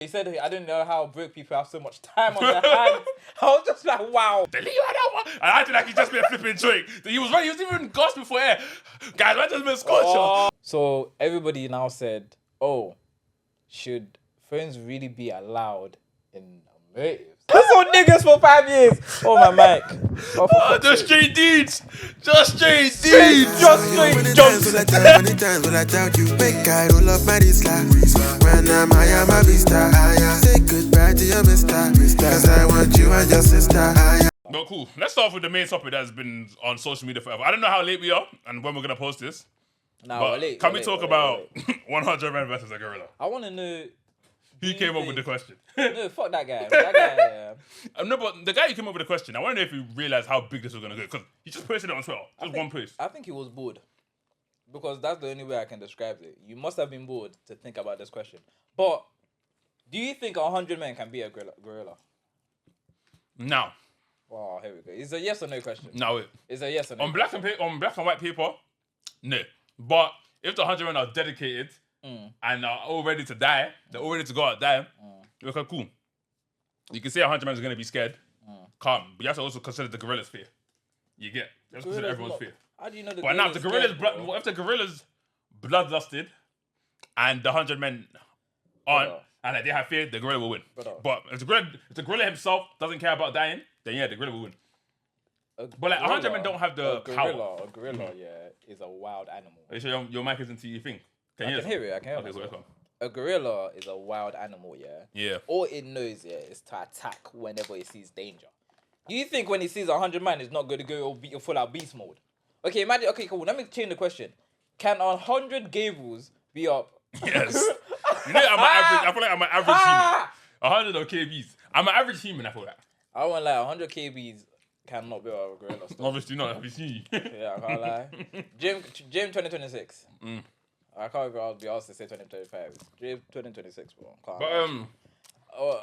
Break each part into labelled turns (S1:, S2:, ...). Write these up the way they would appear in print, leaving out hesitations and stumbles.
S1: He said, I didn't know how broke people have so much time on their hands. I was just like, wow.
S2: The league had that one. I acted like he just been a flipping drink. He was right. He was even gasping for air. Guys, I just been scotch.
S1: So everybody now said, oh, should phones really be allowed in motives? I saw niggas for 5 years. Oh, my mic.
S2: Just straight deeds. Just straight deeds.
S1: Just straight jumps.
S3: Many times will I doubt you? Make I roll up my Isla. When I'm high, I'm a vista. Say goodbye to your mister. Cause I want you and your sister.
S2: But cool. Let's start off with the main topic that's been on social media forever. I don't know how late we are and when we're going to post this. Can we talk about 100 men versus a gorilla?
S1: I want to know...
S2: Who came up with the question?
S1: No, fuck that guy. That guy, yeah.
S2: No, but the guy who came up with the question, I want to know if he realized how big this was going to go. Because he just posted it on Twitter. Just one post.
S1: I think he was bored. Because that's the only way I can describe it. You must have been bored to think about this question. But, do you think 100 men can be a gorilla?
S2: No.
S1: Wow, here we go. It's a yes or no question.
S2: No, wait.
S1: It's a yes or no
S2: on black and white paper, no. But if the 100 men are dedicated and are all ready to die, they're all ready to go out die, okay, cool. You can say 100 men is going to be scared, calm, but you have to also consider the gorilla's fear. You get? You have to consider everyone's fear.
S1: How do you know the
S2: But now, if the gorilla's bloodlusted and the 100 men aren't, and like, they have fear, the gorilla will win. But if the gorilla himself doesn't care about dying, then yeah, the gorilla will win. But like 100 men don't have the power.
S1: A gorilla, is a wild animal.
S2: Are you sure your mic isn't to your thing?
S1: I can hear it.
S2: Okay, welcome.
S1: A gorilla is a wild animal,
S2: Yeah.
S1: All it knows, is to attack whenever it sees danger. You think when he sees 100 men, it's not going to go full out beast mode? Okay, imagine. Okay, cool. Let me change the question. Can 100 Gables be up?
S2: Yes. You know, I'm an average. I feel like I'm an average human. 100 of KBs. I'm an average human. I feel like.
S1: I won't lie. 100 KBs cannot be a gorilla.
S2: Obviously not. Have you seen?
S1: Yeah, I can't lie. Gym 2026. I can't be asked to say 2025. Gym 2026, bro.
S2: But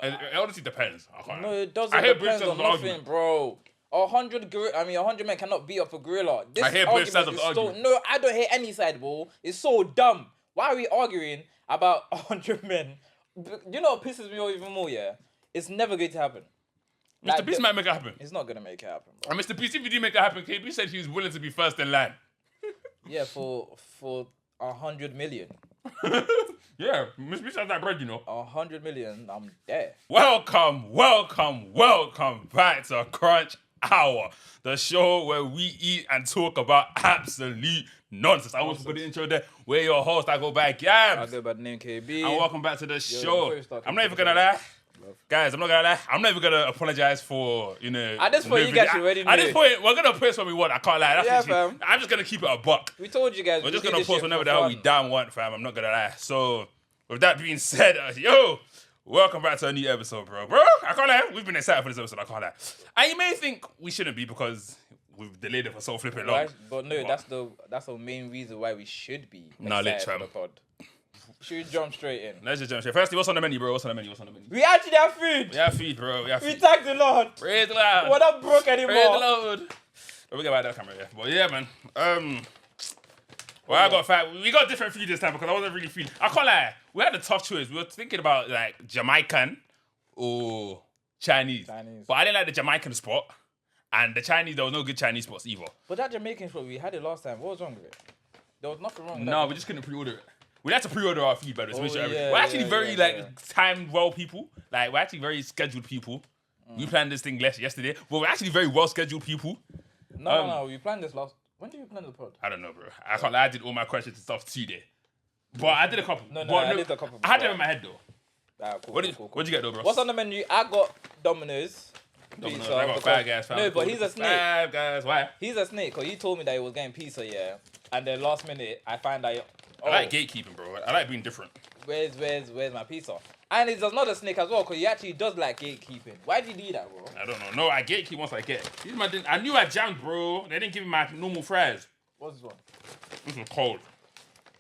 S2: it honestly depends. I can't.
S1: No, it doesn't depend on nothing, bro. 100 men cannot beat up a gorilla.
S2: I hear both sides of the argument.
S1: No, I don't hear any side, bro. It's so dumb. Why are we arguing about 100 men? You know what pisses me off even more, yeah? It's never going to happen.
S2: Mr. Beast might make it happen.
S1: It's not going to make it happen, bro.
S2: And Mr. Beast, if you do make it happen, KB said he was willing to be first in line.
S1: Yeah, for 100 million.
S2: Yeah, Mr. Beast has that bread, you know.
S1: 100 million, I'm there.
S2: Welcome back to Crunch Hour, the show where we eat and talk about absolute nonsense. I almost put the intro there. We're your host. I go by Gabz.
S1: I go by the name KB.
S2: And welcome back to the show. I'm not even gonna lie. Guys, I'm not gonna lie. I'm not even gonna apologize for,
S1: At this point, you guys already know.
S2: At this point, we're gonna post when we want. I can't lie. That's
S1: fam.
S2: I'm just gonna keep it a buck.
S1: We told you guys.
S2: We're just gonna post whenever the hell we damn want, fam. I'm not gonna lie. So, with that being said, welcome back to a new episode, bro. I can't lie. We've been excited for this episode. I can't lie. And you may think we shouldn't be because we've delayed it for so flipping long.
S1: But no, that's the main reason why we should be excited for the pod. Should we jump straight in?
S2: Let's just jump straight. Firstly, what's on the menu, bro?
S1: We actually have food.
S2: We have food, bro.
S1: We thank the Lord.
S2: Praise the Lord.
S1: We're not broke anymore.
S2: Praise the Lord. We'll get back to that camera, yeah. But yeah, man. I got fat. We got different food this time because I wasn't really feeling. I can't lie. We had a tough choice. We were thinking about like Jamaican or Chinese. But I didn't like the Jamaican spot. And the Chinese, there was no good Chinese spots either.
S1: But that Jamaican spot, we had it last time. What was wrong with it? There was nothing wrong with that.
S2: No, we just couldn't pre-order it. We had to pre-order our food, by the way. We're actually very timed well people. Like, we're actually very scheduled people. We planned this thing yesterday. But we're actually very well scheduled people.
S1: No. We planned this last... When did you plan the pod?
S2: I don't know, bro. I can't lie. I did all my questions and stuff today. But I did a couple.
S1: I did a couple.
S2: I had them in my head, though.
S1: Cool,
S2: What'd you get, though, bro?
S1: What's on the menu? I got Domino's.
S2: Pizza, I got 5 guys, fam.
S1: No, but he's a snake.
S2: 5 guys, why?
S1: He's a snake, because he told me that he was getting pizza, yeah. And then last minute, I find out...
S2: I like gatekeeping, bro. I like being different.
S1: Where's my pizza? And he's not a snake as well, because he actually does like gatekeeping. Why did he do that, bro?
S2: I don't know. No, I gatekeep once I get. I knew I jammed, bro. They didn't give me my normal fries.
S1: What's this one?
S2: This one's cold.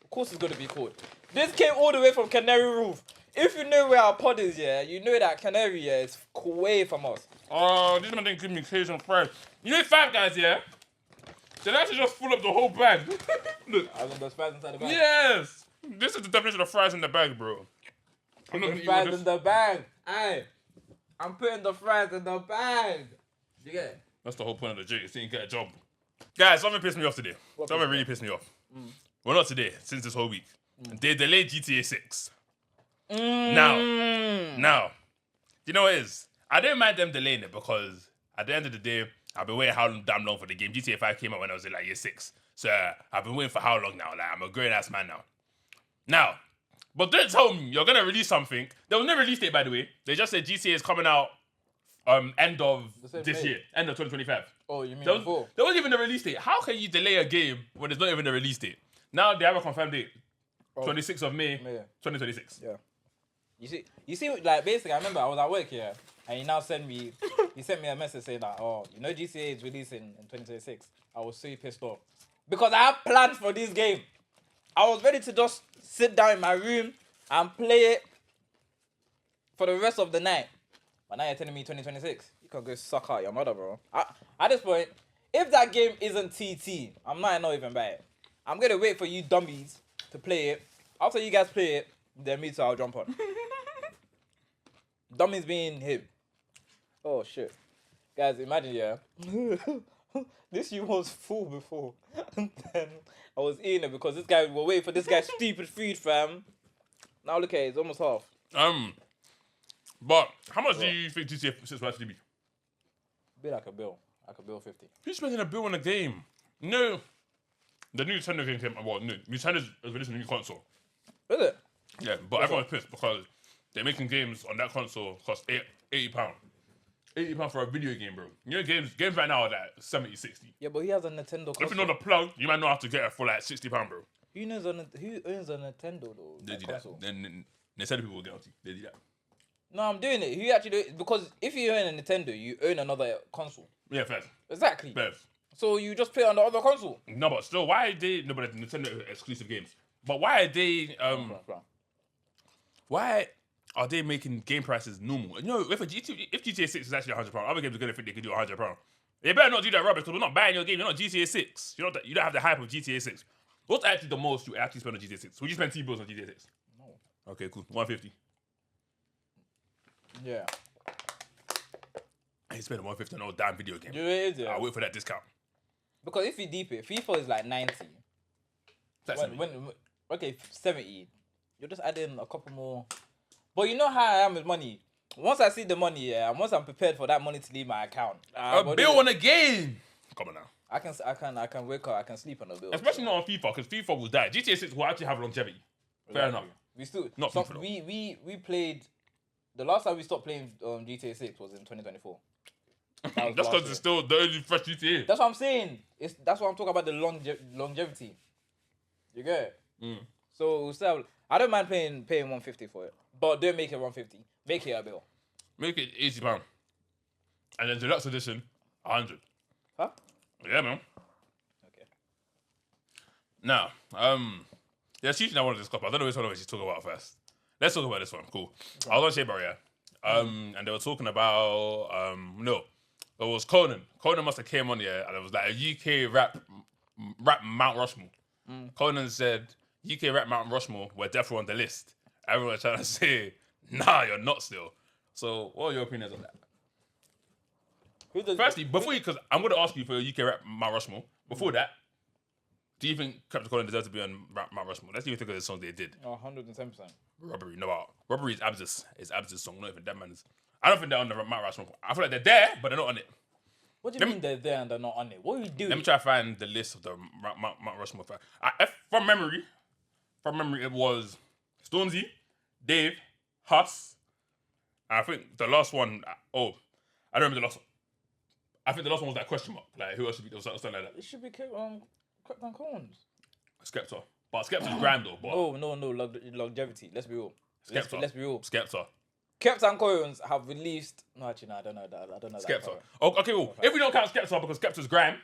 S1: Of course it's going to be cold. This came all the way from Canary Roof. If you know where our pod is, yeah, you know that Canary, yeah, is away from us.
S2: Oh, this man didn't give me Cajun fries. You know 5 guys, yeah? So they actually just full up the whole bag. Look.
S1: As in those fries inside the bag?
S2: Yes. This is the definition of fries in the bag, bro. I'm not
S1: The
S2: gonna eat
S1: fries
S2: all
S1: in
S2: this.
S1: the bag. Aye. I'm putting the fries in the bag. You get it?
S2: That's the whole point of the joke. So you can get a job. Guys, something pissed me off today.
S1: What
S2: Something
S1: pissed
S2: really
S1: you
S2: pissed me off. Well, not today. Since this whole week, they delayed GTA 6. Now, do you know what it is? I don't mind them delaying it because at the end of the day, I've been waiting how damn long for the game. GTA 5 came out when I was in like year 6. So I've been waiting for how long now? Like, I'm a grown ass man now. But don't tell me you're gonna release something. There was no release date, by the way. They just said GTA is coming out end of this year, end of 2025.
S1: Oh, you mean
S2: There
S1: before?
S2: wasn't even a release date. How can you delay a game when there's not even a release date? Now they have a confirmed date. 26th of May, 2026.
S1: Yeah. You see, like basically, I remember I was at work here, and he sent me a message saying that, oh, you know, GTA is releasing in 2026. I was so pissed off because I had plans for this game. I was ready to just sit down in my room and play it for the rest of the night. But now you're telling me 2026. You can go suck out your mother, bro. At this point, if that game isn't TT, I'm not even buy it. I'm gonna wait for you dummies to play it. After you guys play it, then me too, I'll jump on. Dummies being him. Oh shit. Guys, imagine, yeah. This shit was full before. And then I was eating it because we're waiting for this guy's stupid food, fam. Now look at it, it's almost half.
S2: But how much do you think GTA 6 will actually be?
S1: Be like a bill. Like a bill 50.
S2: Who's spending a bill on a game? No. The new Nintendo game came. Well, no. Nintendo's releasing a new console.
S1: Is it?
S2: Yeah, but everyone's pissed because they're making games on that console cost £80. £80 for a video game, bro. You know, games right now are like 70, 60.
S1: Yeah, but he has a Nintendo console.
S2: If you know the plug, you might not have to get it for like £60, bro.
S1: Who owns a Nintendo though?
S2: They do
S1: console?
S2: that. Then Nintendo people will get on to you. They do that.
S1: No, I'm doing it. Who actually do it? Because if you own a Nintendo, you own another console.
S2: Yeah, fair.
S1: Exactly.
S2: Fair.
S1: So you just play on the other console.
S2: No, but still, why are they... No, but Nintendo exclusive games. But why are they... Why are they making game prices normal? You know, if GTA 6 is actually £100, other games are going to think they could do £100. They better not do that rubbish because we're not buying your game. You're not GTA 6. You don't have the hype of GTA 6. What's actually the most you actually spend on GTA 6? Would you spend $2 on GTA 6? No. Okay, cool. 150.
S1: Yeah.
S2: I ain't spending 150 on no damn video game.
S1: You know it is, yeah.
S2: I'll wait for that discount.
S1: Because if you deep it, FIFA is like 90.
S2: That's
S1: Okay, 70. You're just adding a couple more. But you know how I am with money. Once I see the money, yeah, and once I'm prepared for that money to leave my account.
S2: a bill on a game. Come on now.
S1: I can wake up, I can sleep on a bill.
S2: Especially not on FIFA, because FIFA will die. GTA 6 will actually have longevity. Fair enough.
S1: We still
S2: Not FIFA, though.
S1: we played. The last time we stopped playing GTA 6 was in 2024.
S2: That's because it's still the only fresh GTA.
S1: That's what I'm saying. That's what I'm talking about, the longevity. You get it? So we'll still I don't mind paying 150 for it. But don't make it 150. Make it a bill.
S2: Make it £80. And then deluxe edition, 100.
S1: Huh?
S2: Yeah, man.
S1: Okay.
S2: Now, there's something I wanted to discuss, but I don't know which one of us you talk about first. Let's talk about this one. Cool. Okay. I was on Shea Bar, yeah. And they were talking about no. It was Conan. Conan must have came on here and it was like a UK rap Mount Rushmore. Conan said UK rap Mount Rushmore were definitely on the list. Everyone was trying to say, nah, you're not still. So what are your opinions on that? Firstly, because I'm going to ask you for your UK rap Mount Rushmore. Before that, do you think Captain Conan deserves to be on Mount Rushmore? Let's even think of the songs they did.
S1: 110%.
S2: Robbery, no. Robbery is Abz's song, not even that man's. I don't think they're on the Mount Rushmore. I feel like they're there, but they're not on it.
S1: What do you mean they're there and they're not on it? What are you doing?
S2: Let me try to find the list of the Mount Rushmore. From memory, it was Stormzy, Dave, Huss, and I think the last one, I don't remember the last one. I think the last one was that question mark. Like, who else should be, or something like that.
S1: It should be Captain Cones.
S2: Skepta. But Skepta's grand though. But
S1: No, longevity. Let's be real.
S2: Skepta.
S1: Let's be real.
S2: Skepta.
S1: Captain Cones have released... No, actually, no, I don't know that. I don't know
S2: Skepta.
S1: that.
S2: Oh, okay, cool. If we don't count Skepta because Skepta's grand,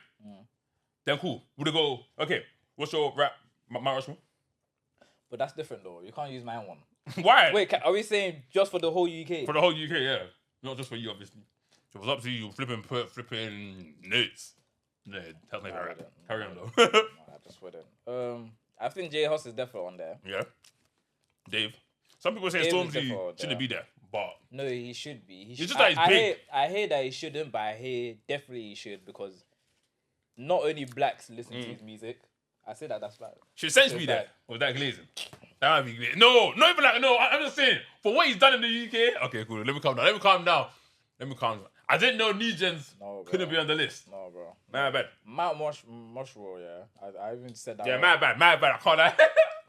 S2: then cool. Would it go, okay, what's your rap, Mount Rushmore?
S1: But that's different though. You can't use my one.
S2: Why?
S1: Wait, are we saying just for the whole UK?
S2: For the whole UK, yeah. Not just for you, obviously. If it was up to you, flipping notes. No, that's not even right. Carry on though.
S1: I just wouldn't. I think J Huss is definitely on there.
S2: Yeah. Dave. Some people say
S1: It was
S2: Stormzy
S1: different,
S2: shouldn't be there, but
S1: No, he should be. He should.
S2: just that he's big.
S1: I hear that he shouldn't, but I hear definitely he should because not only blacks listen to his music. I say that's bad.
S2: should Sense be there with that glazing? That would be glazing. No, not even like no. I'm just saying for what he's done in the UK. Okay, cool. Let me calm down. I didn't know New Gens couldn't be on the list.
S1: No, bro.
S2: My bad.
S1: Mount Rushmore, yeah. I even said that.
S2: Yeah, my bad. I can't lie.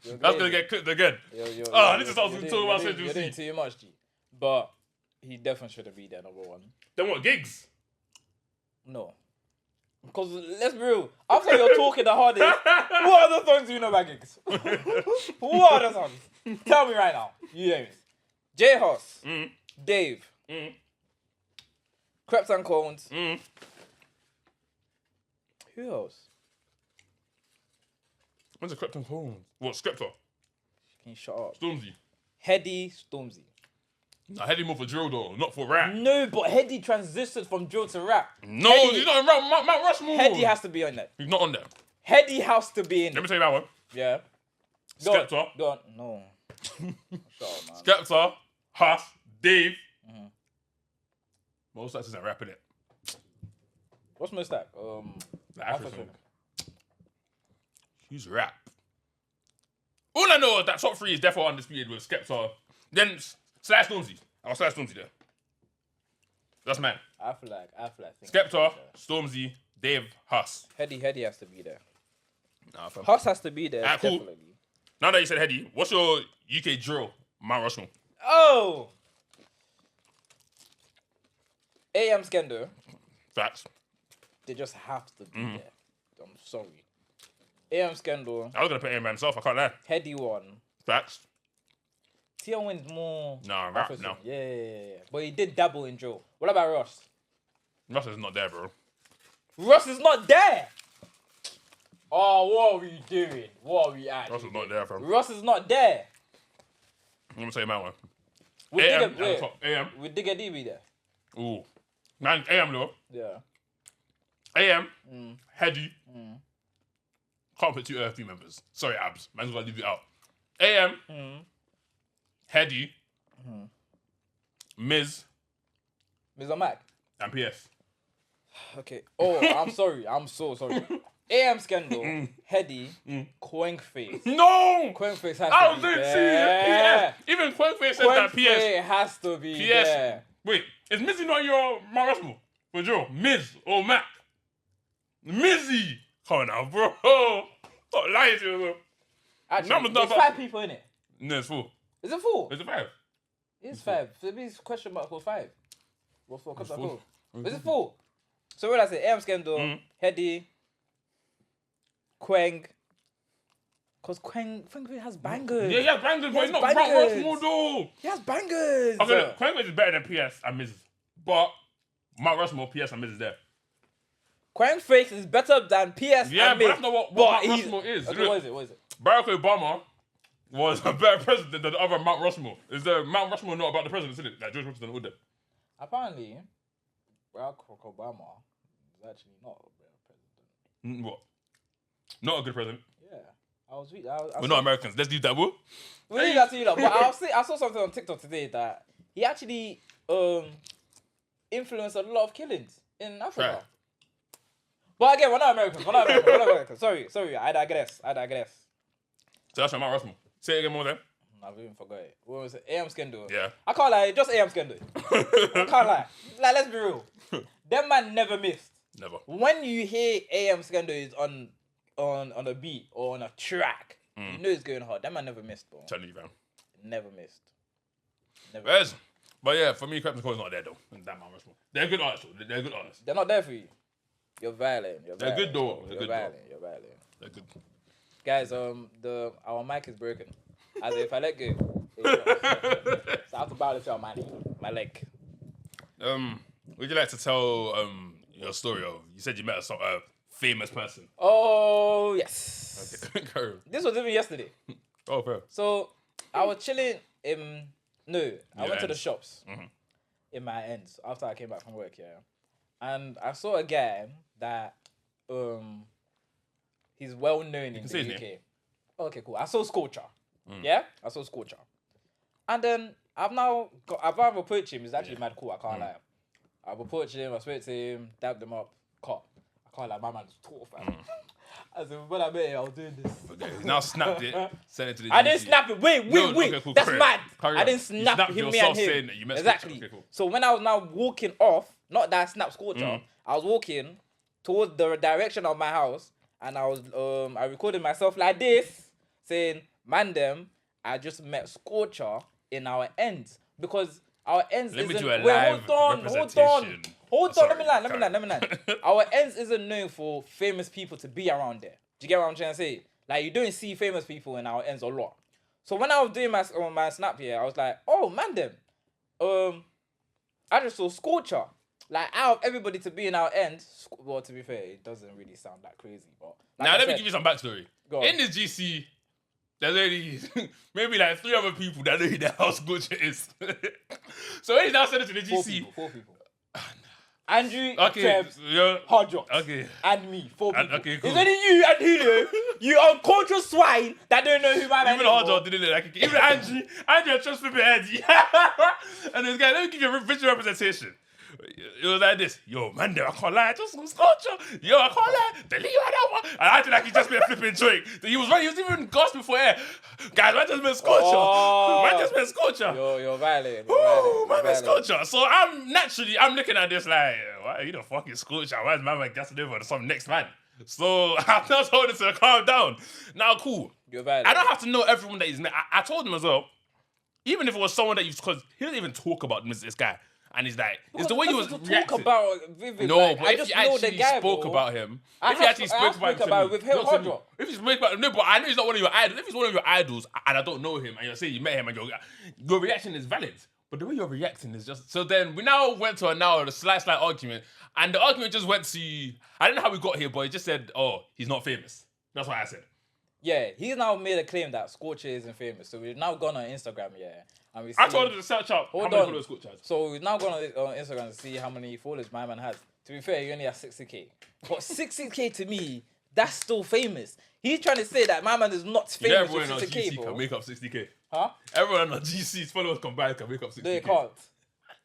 S2: That's gonna get clipped again. I need to start talking about Central
S1: You're doing too much, G. But he definitely shouldn't be there, number one.
S2: Then what, gigs?
S1: No. Because let's be real, after you're talking the hardest, what other songs do you know about gigs? What other songs? Tell me right now. You hear me? J Hoss, Dave, Kreps and Cones. Who else?
S2: When's the Krypton Cones? What, Skepta?
S1: Can you shut up?
S2: Stormzy?
S1: Heady, Stormzy.
S2: Nah, Heady more for drill though, not for rap.
S1: No, but Heady transitioned from drill to rap.
S2: No,
S1: Heady,
S2: he's not in rap. Mount Rushmore.
S1: Heady has to be on there.
S2: He's not on there.
S1: Heady has to be in
S2: Let
S1: there.
S2: me tell you that one.
S1: Yeah.
S2: Skepta.
S1: Go on. No. Shut up, man.
S2: Skepta, Huss, Dave. Most actors ain't rapping it.
S1: What's my stack?
S2: The African. Who's rap? All I know is that top three is definitely undisputed with Skepta. Then Slash Stormzy. I'll Slash Stormzy there. That's man.
S1: I feel like
S2: Skepta, Stormzy, Dave, Huss.
S1: Heady has to be there.
S2: Nah, fam.
S1: Huss has to be there.
S2: Alright, cool.
S1: Definitely.
S2: Now that you said Heady, what's your UK drill? Mount Rushmore.
S1: Oh! AM Skendo.
S2: Facts.
S1: They just have to be there. I'm sorry. AM Skendo.
S2: I was gonna put him myself. I can't lie.
S1: Heady one.
S2: Facts.
S1: Tia wins more.
S2: Nah, rap.
S1: Officer.
S2: No.
S1: Yeah. But he did dabble in drill. What about Ross?
S2: Russ is not there, bro.
S1: Ross is not there. Oh, what are we doing? What are we at?
S2: Russ is not there, fam.
S1: Ross is not there.
S2: I'm gonna say my one.
S1: Would
S2: AM,
S1: Digga, wait,
S2: AM.
S1: would Digga D be there?
S2: Ooh. Man, AM though.
S1: Yeah.
S2: AM. Heady. Can't put two EFB members. Sorry, Abs. Man's gotta leave it out. AM. Heady. Miz.
S1: Mr. Mac.
S2: And PS.
S1: Okay. Oh, I'm sorry. I'm so sorry. AM Scandal, Heady, Quankface.
S2: No!
S1: Quankface has
S2: I
S1: to
S2: was
S1: be
S2: doing
S1: there.
S2: PS. Even Quankface says that PS.
S1: Quankface has to be
S2: PS.
S1: there.
S2: Wait, is Mizzy not your Mount Rushmore? For Joe? Miz or Mac? Mizzy! Come on now, bro. Stop lying to you, bro.
S1: Actually,
S2: Numbers not
S1: there's
S2: about-
S1: 5 people in it.
S2: No, it's 4.
S1: Is it 4?
S2: Is it 5?
S1: It's 5. So it means question mark for 5. What's 4? Question mark
S2: 4.
S1: 4. Is it 4? So what did I say? AM Scandal, Heady, Quang. Because Quankface has bangers.
S2: Yeah, he has bangers, but
S1: has
S2: he's not Mount
S1: bangers.
S2: Rushmore, though.
S1: He has bangers.
S2: Okay, look, Quankface is better than PS and Miz. But Mount Rushmore, PS and Miz is there.
S1: Quankface is better than PS
S2: Yeah,
S1: and
S2: but
S1: Miz.
S2: that's not what
S1: But
S2: Mount
S1: he's-
S2: Rushmore is.
S1: Okay,
S2: Look,
S1: what is it?
S2: Barack Obama was a better president than the other Mount Rushmore. Is the Mount Rushmore not about the president, isn't it? Like George Washington all them.
S1: Apparently, Barack Obama is actually not a better president.
S2: What? Not a good president.
S1: Yeah.
S2: We're not Americans. Let's do that, bro.
S1: We leave that to you lot. But I saw something on TikTok today that he actually influenced a lot of killings in Africa.
S2: Right.
S1: But again, we're not Americans. Sorry. I digress.
S2: So that's your Mount Rushmore. Say it again more then.
S1: I've even forgot it. What was it? AM Skendo.
S2: Yeah.
S1: I can't lie. Just AM Skendo. I can't lie. Like, let's be real. Them man never missed.
S2: Never.
S1: When you hear AM Skendo is on a beat or on a track, you know it's going hard. That man never missed, bro.
S2: Telling you, fam.
S1: Never missed. Never.
S2: Yes. But yeah, for me, Krypton Cole's not there though. That Mount Rushmore. They're good artists. Though. They're good artists.
S1: They're not there for you. You're violating.
S2: They're good though.
S1: You're violating.
S2: They're good.
S1: Guys, our mic is broken. As if I let go, so I have to bow this on my leg.
S2: Would you like to tell your story of? You said you met a famous person.
S1: Oh yes.
S2: Okay. Carry on.
S1: This was even yesterday.
S2: Oh, fair.
S1: So I was chilling I went to the
S2: ends.
S1: shops in my ends after I came back from work, yeah. And I saw a guy that he's well known in
S2: say
S1: the
S2: his
S1: UK. Okay, cool. I saw Scorcher. Yeah? I saw Scorcher. And then I've rather approached him. He's actually mad cool. I can't lie. I've approached him. I spoke to him, dabbed him up, cut. I can't lie. My man's tall, fam. I said, when I met him, I was doing this.
S2: Okay, he's now snapped it, sent it to the
S1: I
S2: GC.
S1: didn't snap it. Wait.
S2: Okay, cool,
S1: That's
S2: carry on.
S1: mad.
S2: Carry
S1: I
S2: on.
S1: didn't
S2: You
S1: snap
S2: snapped
S1: him, me and
S2: yourself
S1: him.
S2: saying that you messed
S1: Exactly.
S2: Scorcher. Okay, cool.
S1: So when I was now walking off, not that I snapped Scorcher, I was walking towards the direction of my house, and I was I recorded myself like this, saying, "Man, them, I just met Scorcher in our ends because our ends
S2: Let me
S1: isn't."
S2: do a
S1: Wait,
S2: live
S1: hold on.
S2: representation.
S1: Hold
S2: Oh,
S1: on. Let me
S2: sorry,
S1: land. Our ends isn't known for famous people to be around there. Do you get what I'm trying to say? Like, you don't see famous people in our ends a lot. So when I was doing my snap here, I was like, oh, man, them. I just saw Scorcher. Like, out of everybody to be in our end, well, to be fair, it doesn't really sound that crazy. But like
S2: Now, let me give you some backstory.
S1: Go on.
S2: In this GC, there's only maybe like 3 other people that know who the hell Scorcher is. So when he's now sent it to the GC.
S1: 4 people. Andrew,
S2: Okay,
S1: Trebs,
S2: yeah.
S1: Hodjox,
S2: Okay.
S1: and me. 4 people.
S2: Okay, cool.
S1: It's only you and Julio, you uncultured swine that don't know who my man
S2: Even
S1: is.
S2: Hardjob didn't look like it. Even Andrew just flipping heads. And this guy, let me give you a visual representation. It was like this. Yo, man, I can't lie. Just some Scorcher. Yo, I can't lie. Delete that one. And I acted like he just been flipping drink. He was running. He was even gasping for air. Guys, man just been Scorcher.
S1: Oh.
S2: Man just been Scorcher.
S1: You're violating.
S2: Ooh, man, been Scorcher. So I'm looking at this like, why are you the fucking Scorcher? Why is my man gassing over to some next man? So I just told him to calm down. Now, cool.
S1: You're violating.
S2: I don't have to know everyone that he's met. I told him as well, even if it was someone that because he doesn't even talk about this guy. And he's like, it's the way he was
S1: to
S2: reacting.
S1: talk about Vivid.
S2: No,
S1: like,
S2: but
S1: I
S2: if
S1: just
S2: you
S1: know
S2: actually
S1: the guy,
S2: spoke
S1: bro.
S2: about him,
S1: I
S2: if you
S1: have-
S2: actually
S1: I
S2: spoke
S1: have
S2: about him,
S1: spoke about it with him,
S2: not to me.
S1: Hodjob.
S2: If you spoke about no, but I know he's not one of your idols. If he's one of your idols and I don't know him, and you're saying you met him and your reaction is valid, but the way you're reacting is just so. Then we now went to a slight argument, and the argument just went to I don't know how we got here, but it just said, oh, he's not famous. That's what I said.
S1: Yeah, he's now made a claim that Scorcher isn't famous. So we've now gone on Instagram, and we see,
S2: I told him to search up how
S1: Hold
S2: many
S1: on.
S2: followers Scorcher has.
S1: So we've now gone on Instagram to see how many followers my man has. To be fair, he only has 60k. But 60k to me, that's still famous. He's trying to say that my man is not
S2: Yeah,
S1: famous
S2: everyone on
S1: with 60k,
S2: GC
S1: bro.
S2: can make up 60k.
S1: Huh?
S2: Everyone on GC's followers combined can make up 60k.
S1: No, you can't.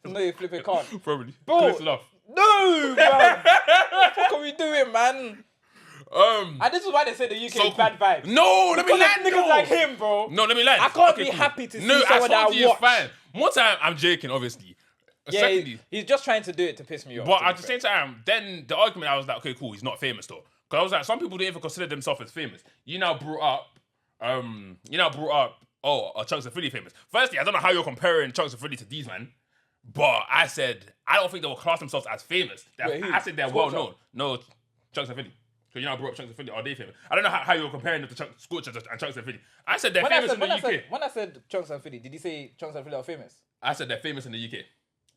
S1: No, you flipping can't.
S2: Probably.
S1: Bro.
S2: Close enough.
S1: No, man. What the fuck are we doing, man? And this is why they say the UK
S2: So
S1: is bad vibes.
S2: No, let me
S1: Because
S2: land.
S1: of niggas like him, bro.
S2: No, let me land.
S1: I can't
S2: Okay,
S1: be
S2: cool.
S1: happy to see
S2: No,
S1: someone that I
S2: it's
S1: watch.
S2: fine. One time, I'm joking, obviously.
S1: Yeah,
S2: Secondly,
S1: he's just trying to do it to piss me off.
S2: but
S1: to be
S2: at the
S1: fair.
S2: same time, then the argument, I was like, okay, cool, he's not famous though. Because I was like, some people don't even consider themselves as famous. You now brought up, oh, Chunks of Philly famous. Firstly, I don't know how you're comparing Chunks of Philly to these man, but I said, I don't think they will class themselves as famous.
S1: Wait, who?
S2: I said they're
S1: Scorcher?
S2: well known. No, Chunks of Philly. Because you now brought up Chunks of Philly, are they famous? I don't know how you're comparing them to Scorcher and Chunks of Philly. I said they're famous in the UK.
S1: When I said Chunks and Philly, did you say Chunks and Philly are famous?
S2: I said they're famous in the UK.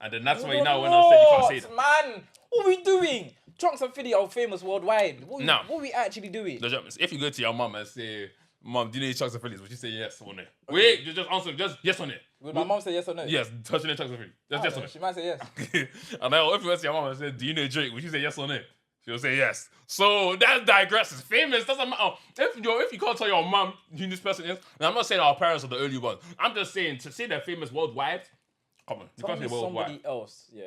S2: And then that's why you now went and said you can't say that.
S1: Man, what are we doing? Chunks and Philly are famous worldwide. What are we actually doing?
S2: If you go to your mum and say, Mum, do you know Chunks of Philly? Would you say yes or no? Okay. Wait, you just answer just yes or no.
S1: Would my mom say yes or no?
S2: Yes, touching the Chunks of Philly. Just yes or no.
S1: She might say yes.
S2: And now if you went to your mum and said, do you know Drake? Would you say yes or no? She'll say yes. So that digresses. Famous doesn't matter. If you can't tell your mum who this person is, and I'm not saying our parents are the only ones. I'm just saying to say they're famous worldwide. Come on, you
S1: Tell
S2: can't
S1: me
S2: say worldwide.
S1: somebody else, yeah.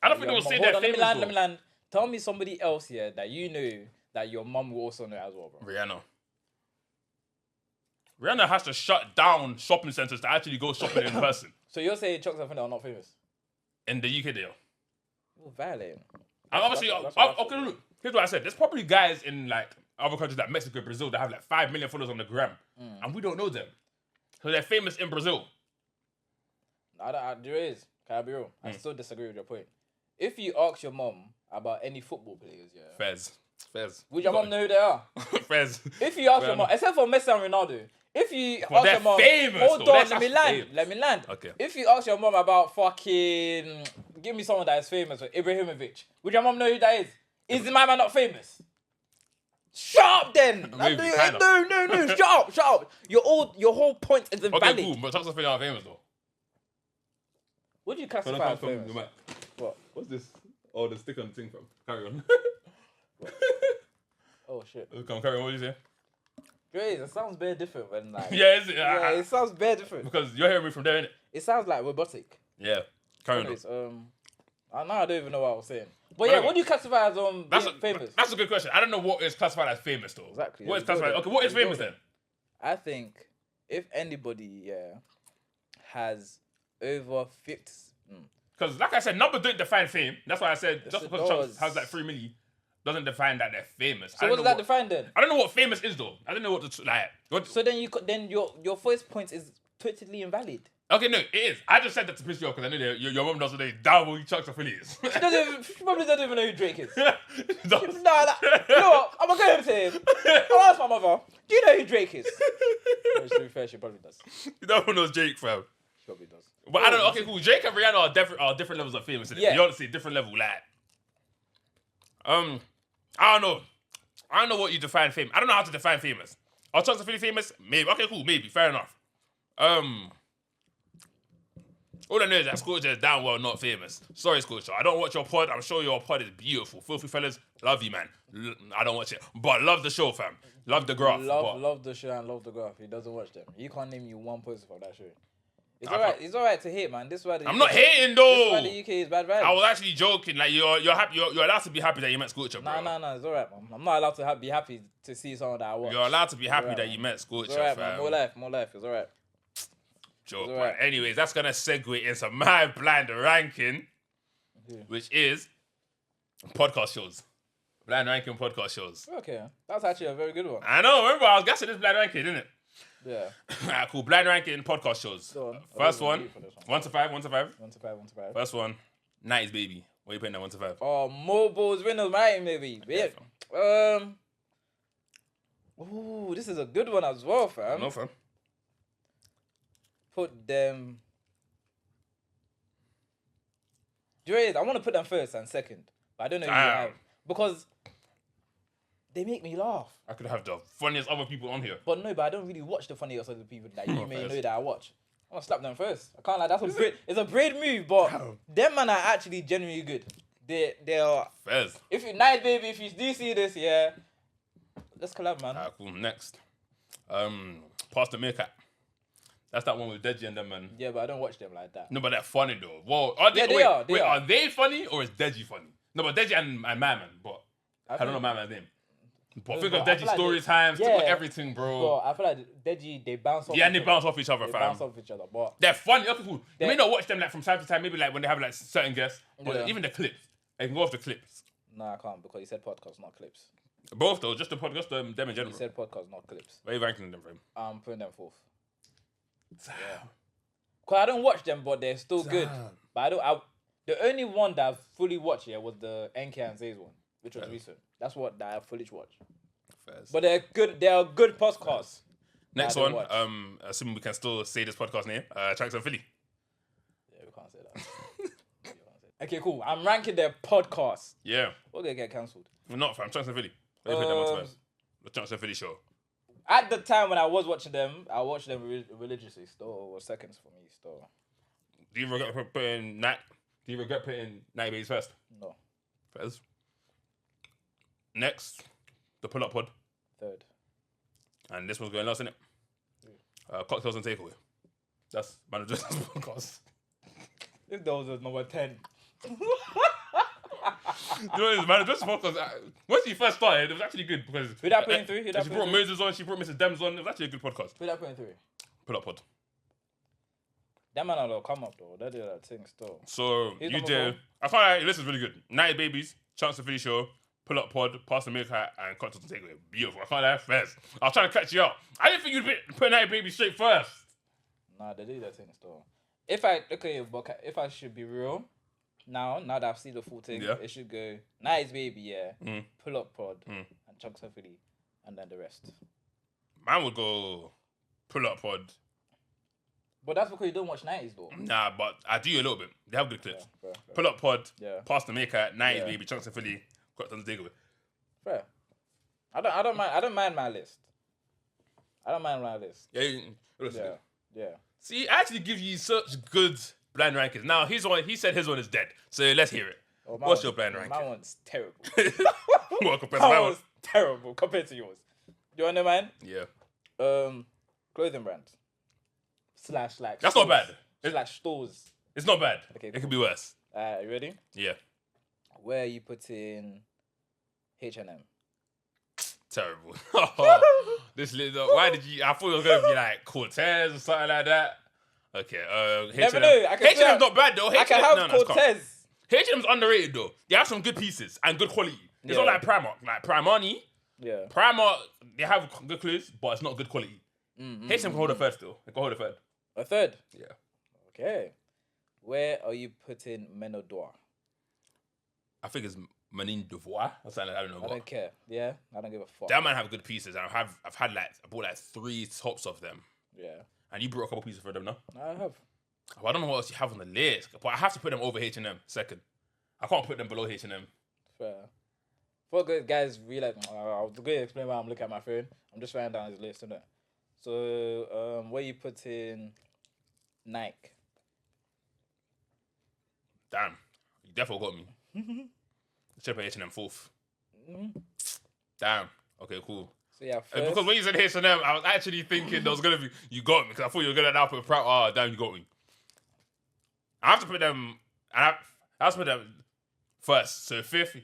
S2: I don't think they will say they're famous.
S1: Let me land. Tell me somebody else here that you know that your mum will also know as well, bro.
S2: Rihanna has to shut down shopping centers to actually go shopping in person.
S1: So you're saying Chunks and Philly are not famous?
S2: In the UK, they are.
S1: Oh, violating.
S2: And obviously, okay, look, here's what I said. There's probably guys in like other countries like Mexico, Brazil that have like 5 million followers on the gram, and we don't know them. So they're famous in Brazil.
S1: There is. Can I be real? I still disagree with your point. If you ask your mum about any football players,
S2: Fez.
S1: would your mum know who they are?
S2: Fez.
S1: If you ask your mum, except for Messi and Ronaldo, if you ask
S2: they're
S1: your mum,
S2: famous,
S1: hold
S2: though.
S1: on,
S2: They're
S1: let me land.
S2: Okay.
S1: If you ask your mum about fucking, give me someone that is famous, like Ibrahimovic, would your mum know who that is? Is my man not famous? Shut up then!
S2: Maybe,
S1: No, shut up. Your whole point is invalid.
S2: Okay, cool, but Chunks of Philly are famous though.
S1: What do you classify as famous? What?
S2: What's this? Oh, the stick on the thing from. Carry on.
S1: Oh shit.
S2: Come, carry on. What did you say?
S1: It sounds very different when like.
S2: Yeah, is it?
S1: Yeah, it sounds very different.
S2: Because you're hearing me from there, innit?
S1: It sounds like robotic.
S2: Yeah. Carry on.
S1: Anyways, I don't even know what I was saying. But yeah, what do you classify as being famous?
S2: That's a good question. I don't know what is classified as famous though.
S1: Exactly.
S2: What is classified? Okay, what is famous then?
S1: I think if anybody has over 50.
S2: Because like I said, numbers don't define fame. That's why I said
S1: Yes,
S2: just
S1: it
S2: because Chubbs
S1: does.
S2: has like 3 million doesn't define that they're famous.
S1: So what does that define then?
S2: I don't know what famous is though. I don't know what the what.
S1: So then your first point is totally invalid.
S2: Okay, no, it is. I just said that to piss you off because I know that your mom doesn't know double Chuck's affiliates.
S1: She probably doesn't even know who Drake is.
S2: Does.
S1: You know what? I'm gonna go home to him. I'll ask my mother. Do you know who Drake is? Which, to be fair, she probably does.
S2: No one knows Jake, fam.
S1: She probably does.
S2: But I don't. Okay, cool. Jake and Rihanna are different levels of famous.
S1: Yeah.
S2: Beyonce, different level. Like, I don't know. I don't know what you define famous. I don't know how to define famous. Are Chuck's affiliate famous? Maybe. Okay, cool. Maybe. Fair enough. All I know is that Scorcher is damn well not famous. Sorry, Scorcher. I don't watch your pod. I'm sure your pod is beautiful. Filthy fellas, love you, man. I don't watch it. But love the show, fam. Love the graph.
S1: Love the show and love the graph. He doesn't watch them. You can't name you one person from that show. It's alright. It's alright to hate, man. This is why
S2: I'm not hating though.
S1: This is why the UK is bad vibes.
S2: I was actually joking. Like you're happy. You're allowed to be happy that you met Scorcher, bro.
S1: No. It's alright, man. I'm not allowed to be happy to see someone that I watch.
S2: You're allowed to be happy
S1: alright,
S2: that
S1: man.
S2: you met Scorcher,
S1: It's alright,
S2: fam.
S1: man. More life. It's alright.
S2: Joke.
S1: It's alright.
S2: But anyways, that's gonna segue into my blind ranking, which is podcast shows. Blind ranking podcast shows.
S1: Okay, that's actually a very good one.
S2: I know. Remember, I was guessing this blind ranking, didn't it?
S1: Yeah.
S2: Alright, cool. Blind ranking podcast shows.
S1: Go on.
S2: First
S1: I'll
S2: one,
S1: leave for this
S2: 1 to 5, 1 to 5.
S1: 1 to 5, 1 to 5.
S2: First one, 90s baby. What are you putting that 1 to 5?
S1: Oh, mobiles, winners, right, maybe. Yeah. Ooh, this is a good one as well, fam.
S2: No, fam.
S1: Put them. I want to put them first and second, but I don't know who you
S2: Damn.
S1: have because they make me laugh.
S2: I could have the funniest other people on here.
S1: But I don't really watch the funniest other people that you may
S2: First.
S1: know that I watch. I'm gonna slap them first. I can't like it's a brave move, but them man are actually genuinely good. They are.
S2: Fez.
S1: If you nice baby, if you do see this, yeah, let's collab, man.
S2: Alright, cool. Next, Pastor Meerkat. That's that one with Deji and them, man.
S1: Yeah, but I don't watch them like that.
S2: No, but they're funny though. Whoa, are they?
S1: Yeah, they
S2: wait,
S1: are, they
S2: wait,
S1: are.
S2: are they funny or is Deji funny? No, but Deji and my man, but I don't know my man's name. But
S1: No,
S2: think
S1: but
S2: of
S1: I
S2: Deji
S1: feel like
S2: story
S1: they-
S2: time, still got
S1: yeah.
S2: everything, bro.
S1: But I feel like Deji, they bounce off.
S2: Yeah, and
S1: each
S2: they
S1: other.
S2: bounce off each other,
S1: They
S2: fam.
S1: bounce off each other, but
S2: They're funny. Okay, cool. You may
S1: They-
S2: not watch them like from time to time, maybe like when they have like certain guests, but
S1: Yeah.
S2: even the clips. They can go off the clips.
S1: no, I can't because he said podcast, not clips.
S2: Both though, just the podcast, them in
S1: He
S2: general.
S1: said podcast, not clips.
S2: Where are you ranking them from?
S1: I'm putting them fourth. Yeah. Cause I don't watch them, but they're still good. But the only one that I fully watched here was the NK and Zay's one, which was recent. That's what that I fully watched.
S2: Fairs.
S1: But they're good. They're good podcasts.
S2: Next
S1: I don't
S2: one,
S1: watch.
S2: assuming we can still say this podcast name, Tracks and Philly.
S1: Yeah, we can't say that. We can't say that. Okay, cool. I'm ranking their podcasts.
S2: Yeah.
S1: We're gonna get cancelled.
S2: We're not, fam. Tracks and Philly. Where you put them on first? The Tracks and Philly show.
S1: At the time when I was watching them, I watched them religiously. Still was seconds for me. Still,
S2: Do you regret putting Night? Do you regret putting Night Babies first?
S1: no.
S2: Fairs. Next, the Pull Up Pod.
S1: Third.
S2: And this one's going last, innit? Cocktails and Takeaway. That's Manager's podcast.
S1: If that was number 10.
S2: You know, it's Manager's podcast. Once he first started, it was actually good because.
S1: Who that put in three? Who that
S2: She
S1: put
S2: brought
S1: in three?
S2: Moses on, she brought Mrs. Dems on. It was actually a good podcast.
S1: Who that put in 3?
S2: Pull Up Pod.
S1: That man will come up though. They did that thing still.
S2: So,
S1: Who's
S2: you
S1: number
S2: did. I find like, this is really good. Night Babies, Chance of Philly Show, Pull Up Pod, Pastor Meerkat, and Cocktails and Takeaway. Beautiful. I can't lie, first. I was trying to catch you out. I didn't think you'd put Night Babies straight first.
S1: Nah, they did that thing still. But if I should be real, now that I've seen the full thing,
S2: Yeah.
S1: it should go Nice Baby, yeah,
S2: Mm.
S1: Pull Up Pod,
S2: Mm.
S1: and Chunks of Philly, and then the rest.
S2: Man would go Pull Up Pod.
S1: But that's because you don't watch 90s though.
S2: Nah, but I do a little bit. They have good clips.
S1: Fair.
S2: Pull Up Pod,
S1: Yeah.
S2: Pastor Meerkat, Night
S1: Yeah.
S2: Baby, Chunks of Philly, Cocktails and Takeaway.
S1: Fair. I don't mind my list. I don't mind my list.
S2: Yeah,
S1: Yeah.
S2: See, I actually give you such good blind rankings. Now, his one, he said his one is dead. So let's hear it.
S1: Oh,
S2: What's your blind ranking?
S1: My one's terrible.
S2: What compared to
S1: My
S2: my one?
S1: one's terrible compared to yours. You want to know mine?
S2: Yeah.
S1: Clothing brand. Slash like.
S2: That's not
S1: stores.
S2: bad.
S1: Slash stores.
S2: It's not bad.
S1: Okay,
S2: It
S1: cool.
S2: could be worse.
S1: You ready?
S2: Yeah.
S1: Where you put in H&M?
S2: Terrible. This little. Why did you? I thought it was gonna be like Cortez or something like that. Okay.
S1: Never
S2: H&M.
S1: know. I can
S2: H&M's
S1: say-
S2: not bad though.
S1: I can
S2: H&M
S1: have
S2: no, it's calm.
S1: Cortez.
S2: H&M's underrated though. They have some good pieces and good quality. It's not
S1: Yeah.
S2: like Primark. Like Primani,
S1: Yeah.
S2: Primark, they have good clothes, but it's not good quality. H&M can hold a third still. They can hold a third.
S1: A third.
S2: Yeah.
S1: Okay. Where are you putting Menodor?
S2: I think it's Manin Devoir or something. I don't know.
S1: I
S2: But
S1: don't care. Yeah, I don't give a fuck.
S2: that man have good pieces, and I bought like 3 tops of them,
S1: Yeah,
S2: and you brought a couple pieces for them, no?
S1: I have.
S2: Oh, I don't know what else you have on the list, but I have to put them over H&M second. I can't put them below H&M.
S1: Fair. For good guys, realize I'll go explain why I'm looking at my phone. I'm just writing down his list, isn't it? So, where you put in Nike?
S2: Damn, you definitely got me. Should put H&M fourth. Damn. Okay, cool.
S1: So yeah,
S2: Because
S1: first,
S2: when you said H&M, I was actually thinking there was gonna be you got me because I thought you were gonna now put proud. Oh, damn, you got me. I have to put them. I have to put them first. So fifth.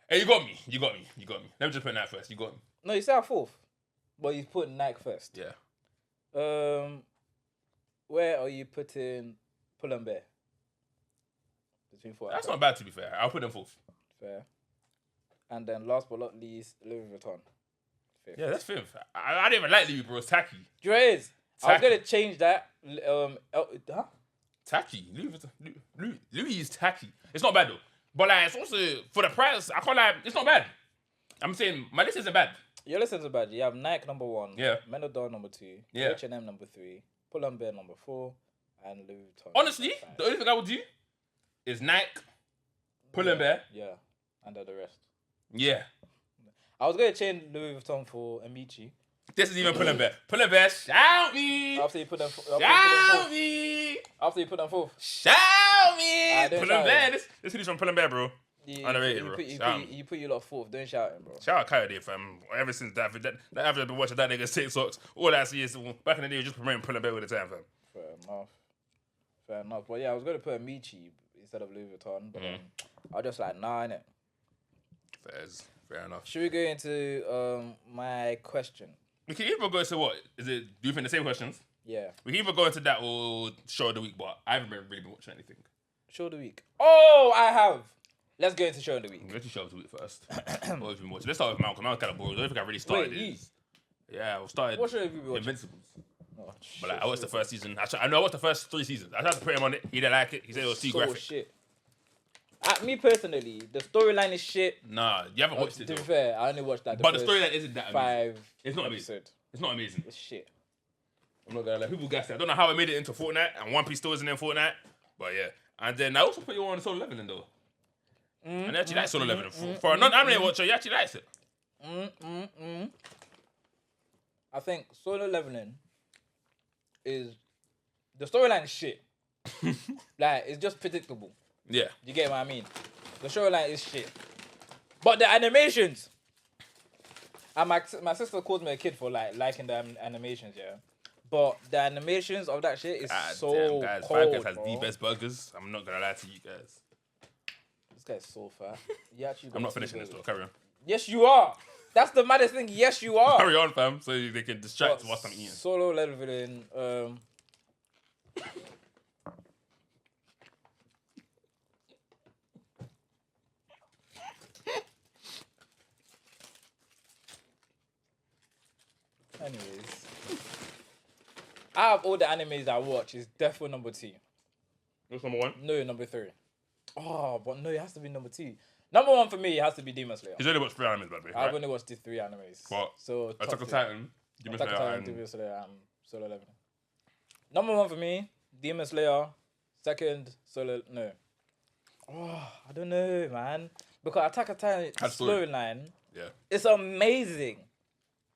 S2: Hey, you got me. You got me. You got me. Let me just put that first. You got me.
S1: no, you said fourth, but you put Nike first.
S2: Yeah.
S1: Where are you putting Pull and Bear? Between four.
S2: That's not bad to be fair. I'll put them fourth.
S1: Fair. And then last but not least, Louis Vuitton. Fifth.
S2: Yeah, that's fifth. I didn't even like Louis, bro. It's tacky.
S1: Do you know what it is? I was
S2: Tacky.
S1: gonna change that. Huh?
S2: Tacky. Louis is tacky. It's not bad though. But like, it's also for the price. I can't like. It's not bad. I'm saying my list isn't bad.
S1: Your listens are bad. You have Nike number 1.
S2: Yeah.
S1: Menodor number 2.
S2: Yeah.
S1: H&M number 3. Pull and Bear number 4. And Louis Vuitton.
S2: Honestly,
S1: number 5.
S2: the only thing I would do is Nike, Pull and Bear.
S1: Yeah. And then the rest.
S2: Yeah.
S1: I was gonna change Louis Vuitton for Amici.
S2: This is even Pull and Bear. Pull and Bear, shout me.
S1: After you put them.
S2: Shout me.
S1: After you put them fourth.
S2: Shout me.
S1: Ah, don't
S2: Pull
S1: shout
S2: and Bear.
S1: it.
S2: This hoodie's from Pull and Bear, bro. Underrated, bro.
S1: You put you lot fourth. Don't shout him, bro.
S2: Shout out Coyote, fam. Ever since that after I've been watching that nigga's TikToks, all I see is back in the day, he was just promoting Pull and Bear all the time, fam.
S1: Fair enough. Fair enough. But yeah, I was gonna put Amici instead of Louis Vuitton, but I was just like, nah, innit.
S2: Fair enough.
S1: Should we go into my question?
S2: We can either go into what? Is it, do you think the same questions?
S1: Yeah.
S2: We can either go into that or show of the week, but I haven't really been watching anything.
S1: Show of the week. Oh, I have. Let's go into show of the week.
S2: Let's do show of the week first. What have you been watching? Let's start with Malcolm. Malcolm kind of boring. I don't think I really started
S1: Wait,
S2: it. Yeah, I started
S1: What show have you been watching?
S2: Invincibles.
S1: Oh,
S2: But like, I watched the first season. I know I watched the first 3 seasons. I tried to put him on it. He didn't like it. He said it was too graphic.
S1: Shit. Me personally, the storyline is shit.
S2: Nah, you haven't watched
S1: To
S2: it
S1: be
S2: though.
S1: fair, I only watched like
S2: But the
S1: first
S2: storyline isn't that amazing.
S1: 5
S2: It's not amazing.
S1: episode.
S2: It's not amazing.
S1: It's shit.
S2: I'm not gonna lie. People gassed it. I don't know how I made it into Fortnite and One Piece still isn't in Fortnite. But yeah. And then I also put you on Solo Leveling though. And I actually like Solo Leveling. For a non-anime watcher, you actually likes it.
S1: I think Solo Leveling is the storyline is shit. Like it's just predictable.
S2: Yeah.
S1: You get what I mean? The storyline is shit, but the animations. And my sister calls me a kid for like liking the animations, yeah. But the animations of that shit is so
S2: damn, guys.
S1: cold,
S2: Five Guys has
S1: bro.
S2: the best burgers. I'm not gonna lie to you guys.
S1: This guy's so fat. You actually
S2: I'm
S1: got
S2: not finishing this though. Carry on.
S1: Yes, you are. That's the maddest thing. Yes, you are.
S2: Carry on, fam, so they can distract
S1: But
S2: whilst I'm eating.
S1: Solo Leveling. Anyways, out of all the animes I watch, it's definitely number 2.
S2: What's number 1?
S1: No, number 3. Oh, but no, it has to be number 2. Number 1 for me, it has to be Demon Slayer.
S2: He's only watched 3 animes, by the way.
S1: I've
S2: Right?
S1: only watched the 3 animes.
S2: What?
S1: So
S2: Attack
S1: top
S2: on
S1: 3.
S2: Titan, Demon
S1: Attack on
S2: Slayer,
S1: Titan,
S2: and
S1: Demon Slayer, and Solo Leveling. Number 1 for me, Demon Slayer. Second, Solo. No. Oh, I don't know, man. Because Attack on Titan
S2: Had story.
S1: storyline,
S2: yeah.
S1: it's amazing,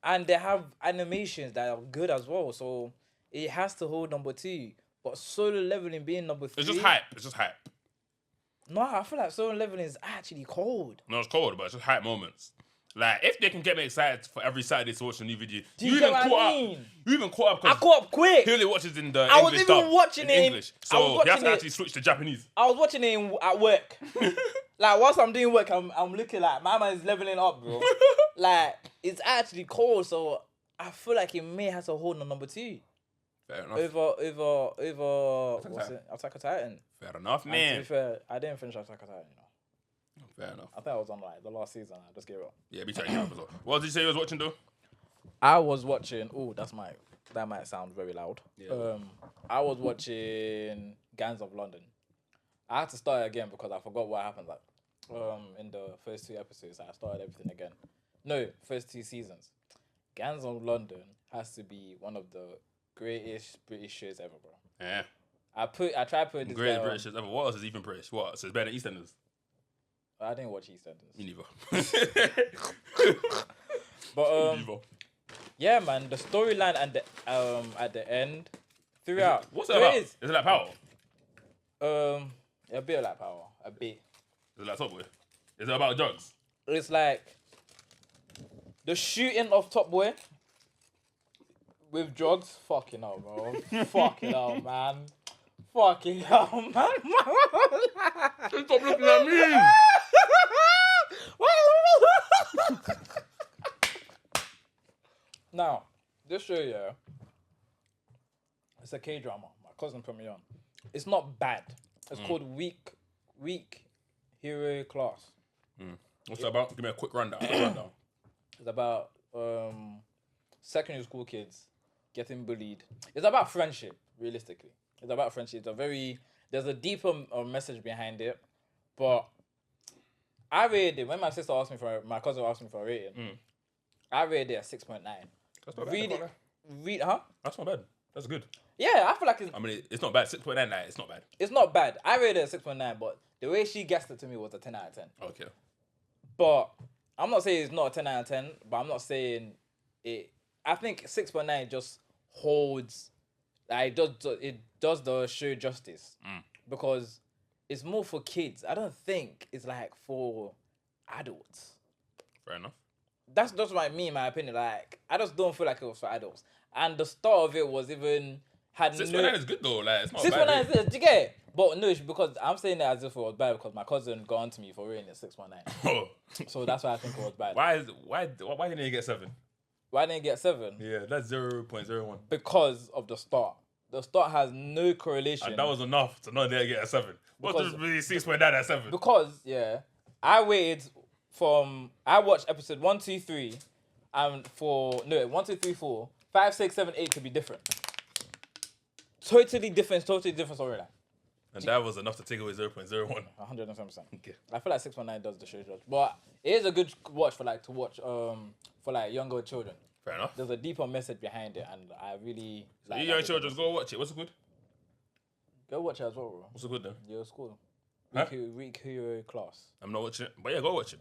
S1: and they have animations that are good as well. So it has to hold number 2. But Solo Leveling being number 3.
S2: It's just hype. It's just hype.
S1: No, I feel like Solo Leveling is actually cold.
S2: No, it's cold, but it's just hype moments. Like, if they can get me excited for every Saturday to watch a new video,
S1: you get what I mean?
S2: You even caught up
S1: I
S2: because
S1: caught up quick.
S2: he only watches in the
S1: I was
S2: English
S1: even
S2: dub,
S1: watching
S2: in
S1: it in-
S2: English.
S1: I was
S2: So he has
S1: watching
S2: to
S1: it-
S2: actually switch to Japanese.
S1: I was watching it at work. Like, whilst I'm doing work, I'm looking like, my man is leveling up, bro. Like, it's actually cold, so I feel like it may have to hold on number 2.
S2: Fair enough.
S1: Over what's
S2: Titan.
S1: it? Attack on Titan.
S2: Fair enough,
S1: And to
S2: man.
S1: be fair, I didn't finish Attack on Titan, you know.
S2: Fair enough.
S1: I think I was on like the last season. I just gave up.
S2: Yeah, be trying to up as well. What did you say you was watching though?
S1: I was watching. Oh, that might sound very loud.
S2: Yeah.
S1: I was watching Gangs of London. I had to start it again because I forgot what happened. Like, in the first 2 episodes, I started everything again. No, first 2 seasons. Gangs of London has to be one of the greatest British shows ever, bro.
S2: Yeah.
S1: I tried putting this
S2: Great
S1: guy
S2: British ever. What else is even British? What? So it's better than EastEnders?
S1: I didn't watch EastEnders.
S2: Me neither.
S1: But
S2: Neither.
S1: yeah, man, the storyline and the at the end throughout.
S2: What's it
S1: there
S2: about?
S1: is,
S2: Is it like Power?
S1: a bit like Power, a bit.
S2: Is it like Top Boy? Is it about drugs?
S1: It's like the shooting of Top Boy with drugs. Fucking hell, bro. Fucking hell, man. Fucking hell, man.
S2: Stop looking at me.
S1: Now, this show, yeah, it's a K-drama. My cousin put me on. It's not bad. It's called Weak Hero Class.
S2: What's it about? Give me a quick rundown.
S1: It's about secondary school kids getting bullied. It's about friendship, realistically. It's about friendship. There's a deeper message behind it, but I rated it when my cousin asked me for a rating. I rated it at 6.9.
S2: That's not bad.
S1: Huh?
S2: That's not bad. That's good.
S1: Yeah, I feel like
S2: I mean, it's not bad. 6.9, it's not bad.
S1: it's not bad. I rated it at 6.9, but the way she guessed it to me was a 10 out of 10.
S2: Okay.
S1: But I'm not saying it's not a 10 out of 10, but I'm not saying it. I think 6.9 just holds, like, it does the show justice. Because it's more for kids. I don't think it's like for adults.
S2: Fair enough.
S1: That's just what I mean, in my opinion. Like, I just don't feel like it was for adults. And the start of it was even had
S2: 6.9 is good though. Like, it's not
S1: 6.9
S2: bad.
S1: is it? Do you get it? But no, it's because I'm saying that as if it was bad because my cousin got on to me for rating it 6.9. So that's why I think it was bad.
S2: Why didn't you get 7?
S1: Why didn't it get 7?
S2: Yeah, that's 0.01.
S1: Because of the start. The start has no correlation.
S2: And that was enough to not get a 7. What
S1: Because-
S2: does really 6.9 at 7?
S1: Because, yeah, I watched episode 1, 2, 3, and 1, 2, 3, 4, 5, 6, 7, 8 could be different. Totally different storyline.
S2: And that was enough to take away 0.01.
S1: 107%.
S2: Okay.
S1: I feel like 6.9 does the show judge. But it is a good watch for younger children.
S2: Fair enough.
S1: There's a deeper message behind it, and I really like
S2: You
S1: that
S2: young
S1: deeper
S2: children,
S1: message.
S2: go watch it. What's it good?
S1: Go watch it as well, bro.
S2: What's it good then?
S1: Yeah, it's cool.
S2: Huh?
S1: Weak Hero Class.
S2: I'm not watching it. But yeah, go watch it.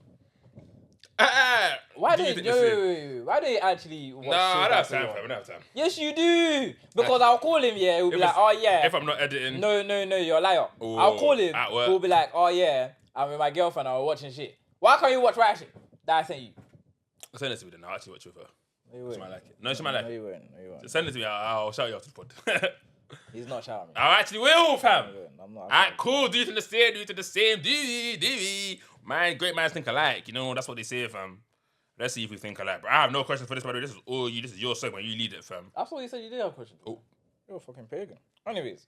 S1: Why
S2: Do you
S1: don't
S2: think the
S1: you? Why don't you actually watch?
S2: Nah, I don't have
S1: shows
S2: time,
S1: as well?
S2: fam. I don't have time.
S1: Yes, you do. Because I'll call him. Yeah, he'll be
S2: If
S1: like,
S2: it's-
S1: "Oh yeah."
S2: If I'm not editing,
S1: No, you're a liar.
S2: Oh,
S1: I'll call him.
S2: at work.
S1: He'll be like, "Oh yeah, I'm with my girlfriend. I'm watching shit." Why can't you watch right shit that I sent you?
S2: send it to me then. I'll actually watch it with her.
S1: No, you
S2: She
S1: won't.
S2: might like it. No, she might like
S1: No,
S2: it.
S1: you won't. No, you won't.
S2: Send it to me. I'll shout you after the pod.
S1: He's not shouting me.
S2: I actually will, fam.
S1: No, you won't. I'm not.
S2: Alright, cool. Do it in the same. Do it in the same. Do. Man, great minds think alike. You know, that's what they say, fam. Let's see if we think alike. But I have no questions for this, by the way. This is all you. This is your segment. You lead it, fam.
S1: I thought you said you did have a question.
S2: Oh.
S1: You're a fucking pagan. Anyways,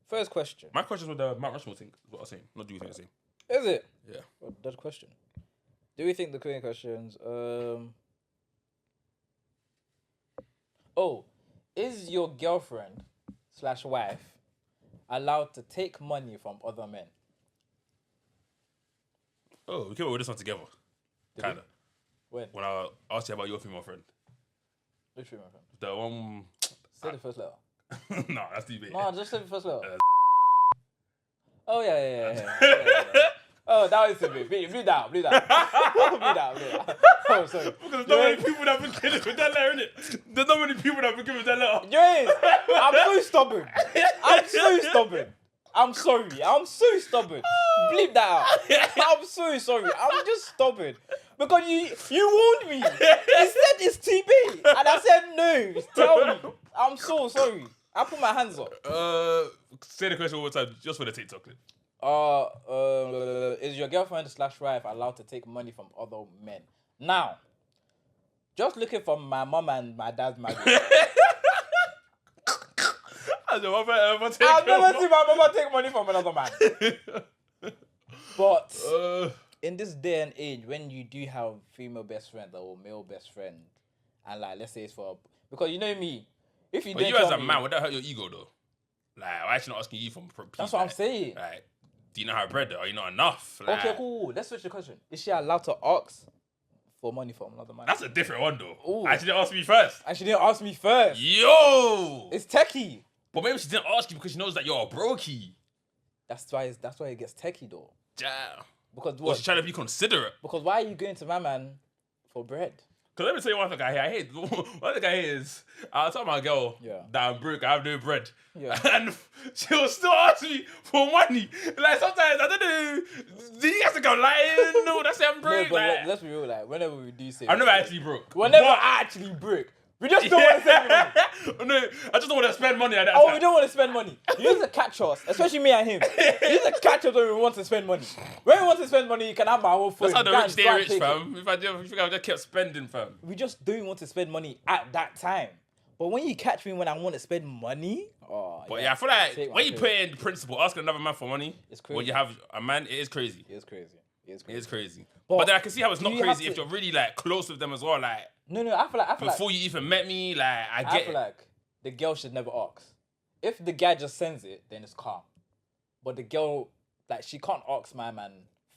S1: first question.
S2: My questions with the Mount Rushmore thing is what I was saying. Not do you think the same?
S1: Is it?
S2: Yeah.
S1: Well, that's a question. Do we think the Queen questions? Oh, is your girlfriend / wife allowed to take money from other men?
S2: Oh, we came up with this one together.
S1: Did
S2: Kinda.
S1: When?
S2: When I asked you about your female friend.
S1: Which one, my friend?
S2: The one.
S1: Say the first letter.
S2: No, that's too big.
S1: No, just say the first letter.
S2: Uh,
S1: Yeah. Oh, that was too big. Bleed out. Bleed out. Oh, sorry.
S2: Because there's not many people that have been killing with that letter, innit? There's not many people that have been killing with that letter.
S1: I'm so stubborn. I'm sorry. I'm so stubborn. Bleep that out. I'm so sorry. I'm just stubborn. Because you warned me. You said it's TB, and I said no. Tell me. I'm so sorry. I put my hands up.
S2: Say the question one more time, just for the TikTok clip.
S1: Is your girlfriend / wife allowed to take money from other men? Now, just looking from my mom and my dad's marriage. I've never seen my mama take money from another man. But in this day and age, when you do have female best friend or male best friend, and like let's say it's for because you know me, if you
S2: But
S1: don't
S2: you as
S1: tell
S2: a
S1: me,
S2: man, would that hurt your ego though? Like, I'm actually not asking you for peace.
S1: that's what I'm saying.
S2: Like, do you know how bread? Are you not enough? Like,
S1: Okay, cool. Let's switch the question. Is she allowed to ask for money from another man?
S2: That's a different one though.
S1: Ooh.
S2: Actually, didn't ask me first.
S1: And she didn't ask me first.
S2: Yo!
S1: It's techie.
S2: But maybe she didn't ask you because she knows that you're a brokey.
S1: That's why it gets techie though.
S2: Yeah.
S1: Because
S2: Or
S1: what?
S2: she's trying to be considerate.
S1: Because why are you going to my man for bread?
S2: Because let me tell you one thing I hate. One thing I hate is, I'll tell my girl that I'm broke, I have no bread.
S1: Yeah.
S2: And she'll still ask me for money. Like, sometimes, I don't know, do you guys think I'm lying? No, that's I'm broke.
S1: No, but
S2: like,
S1: let's be real. Like whenever we do say,
S2: I'm never actually broke.
S1: Whenever
S2: But-
S1: I actually broke, we just don't want to spend money.
S2: No, I just don't want to spend money at that
S1: Oh,
S2: time.
S1: we don't want to spend money. You need to catch us, especially me and him. You need to catch us when we want to spend money. When we want to spend money, you can have my whole phone.
S2: That's how the
S1: Go
S2: rich
S1: and
S2: stay rich,
S1: take it.
S2: fam. If I just kept spending, fam.
S1: We just don't want to spend money at that time. But when you catch me when I want to spend money,
S2: But yeah, I feel like when you put in the principle, asking another man for money,
S1: It's crazy.
S2: when you have a man, it is crazy.
S1: It's crazy. It's
S2: It
S1: crazy.
S2: is crazy.
S1: But
S2: But then I can see how it's not
S1: you have
S2: crazy
S1: to-
S2: if you're really like close with them as well. Like
S1: No, I feel like
S2: before you even met me, like I
S1: I
S2: get
S1: feel
S2: it.
S1: like the girl should never ask. If the guy just sends it, then it's calm. But the girl, like, she can't ask my man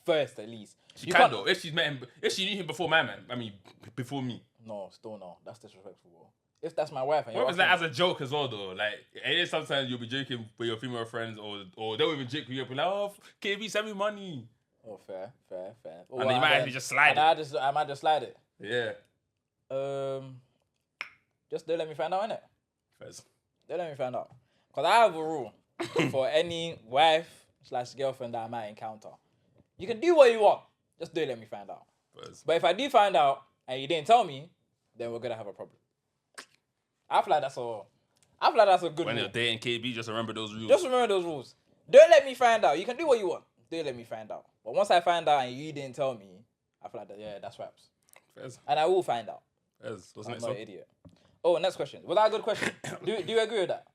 S1: first, at least.
S2: She
S1: You
S2: can
S1: can't-
S2: though. If she's met him, if she knew him before my man, I mean before me.
S1: No, still no. That's disrespectful, bro. If that's my wife and
S2: What
S1: you're
S2: if it's like
S1: asking-
S2: as a joke as well though? Like it is sometimes you'll be joking with your female friends or they'll even joke with you, be like, oh KB, send me money.
S1: Oh, fair.
S2: And then you might actually just slide it.
S1: I might just slide it.
S2: Yeah.
S1: Just don't let me find out, innit?
S2: Fez.
S1: Don't let me find out. Because I have a rule for any wife / girlfriend that I might encounter. You can do what you want. Just don't let me find out.
S2: Fez.
S1: But if I do find out and you didn't tell me, then we're gonna have a problem. I feel like that's a good
S2: When
S1: rule.
S2: you're dating KB, just remember those rules.
S1: Just remember those rules. Don't let me find out. You can do what you want. Don't let me find out. But once I find out and you didn't tell me, I feel like that's raps.
S2: Fez.
S1: And I will find out.
S2: Fez. What's
S1: I'm
S2: next
S1: not
S2: one?
S1: an idiot. Oh, next question. Was that a good question? do you agree with that?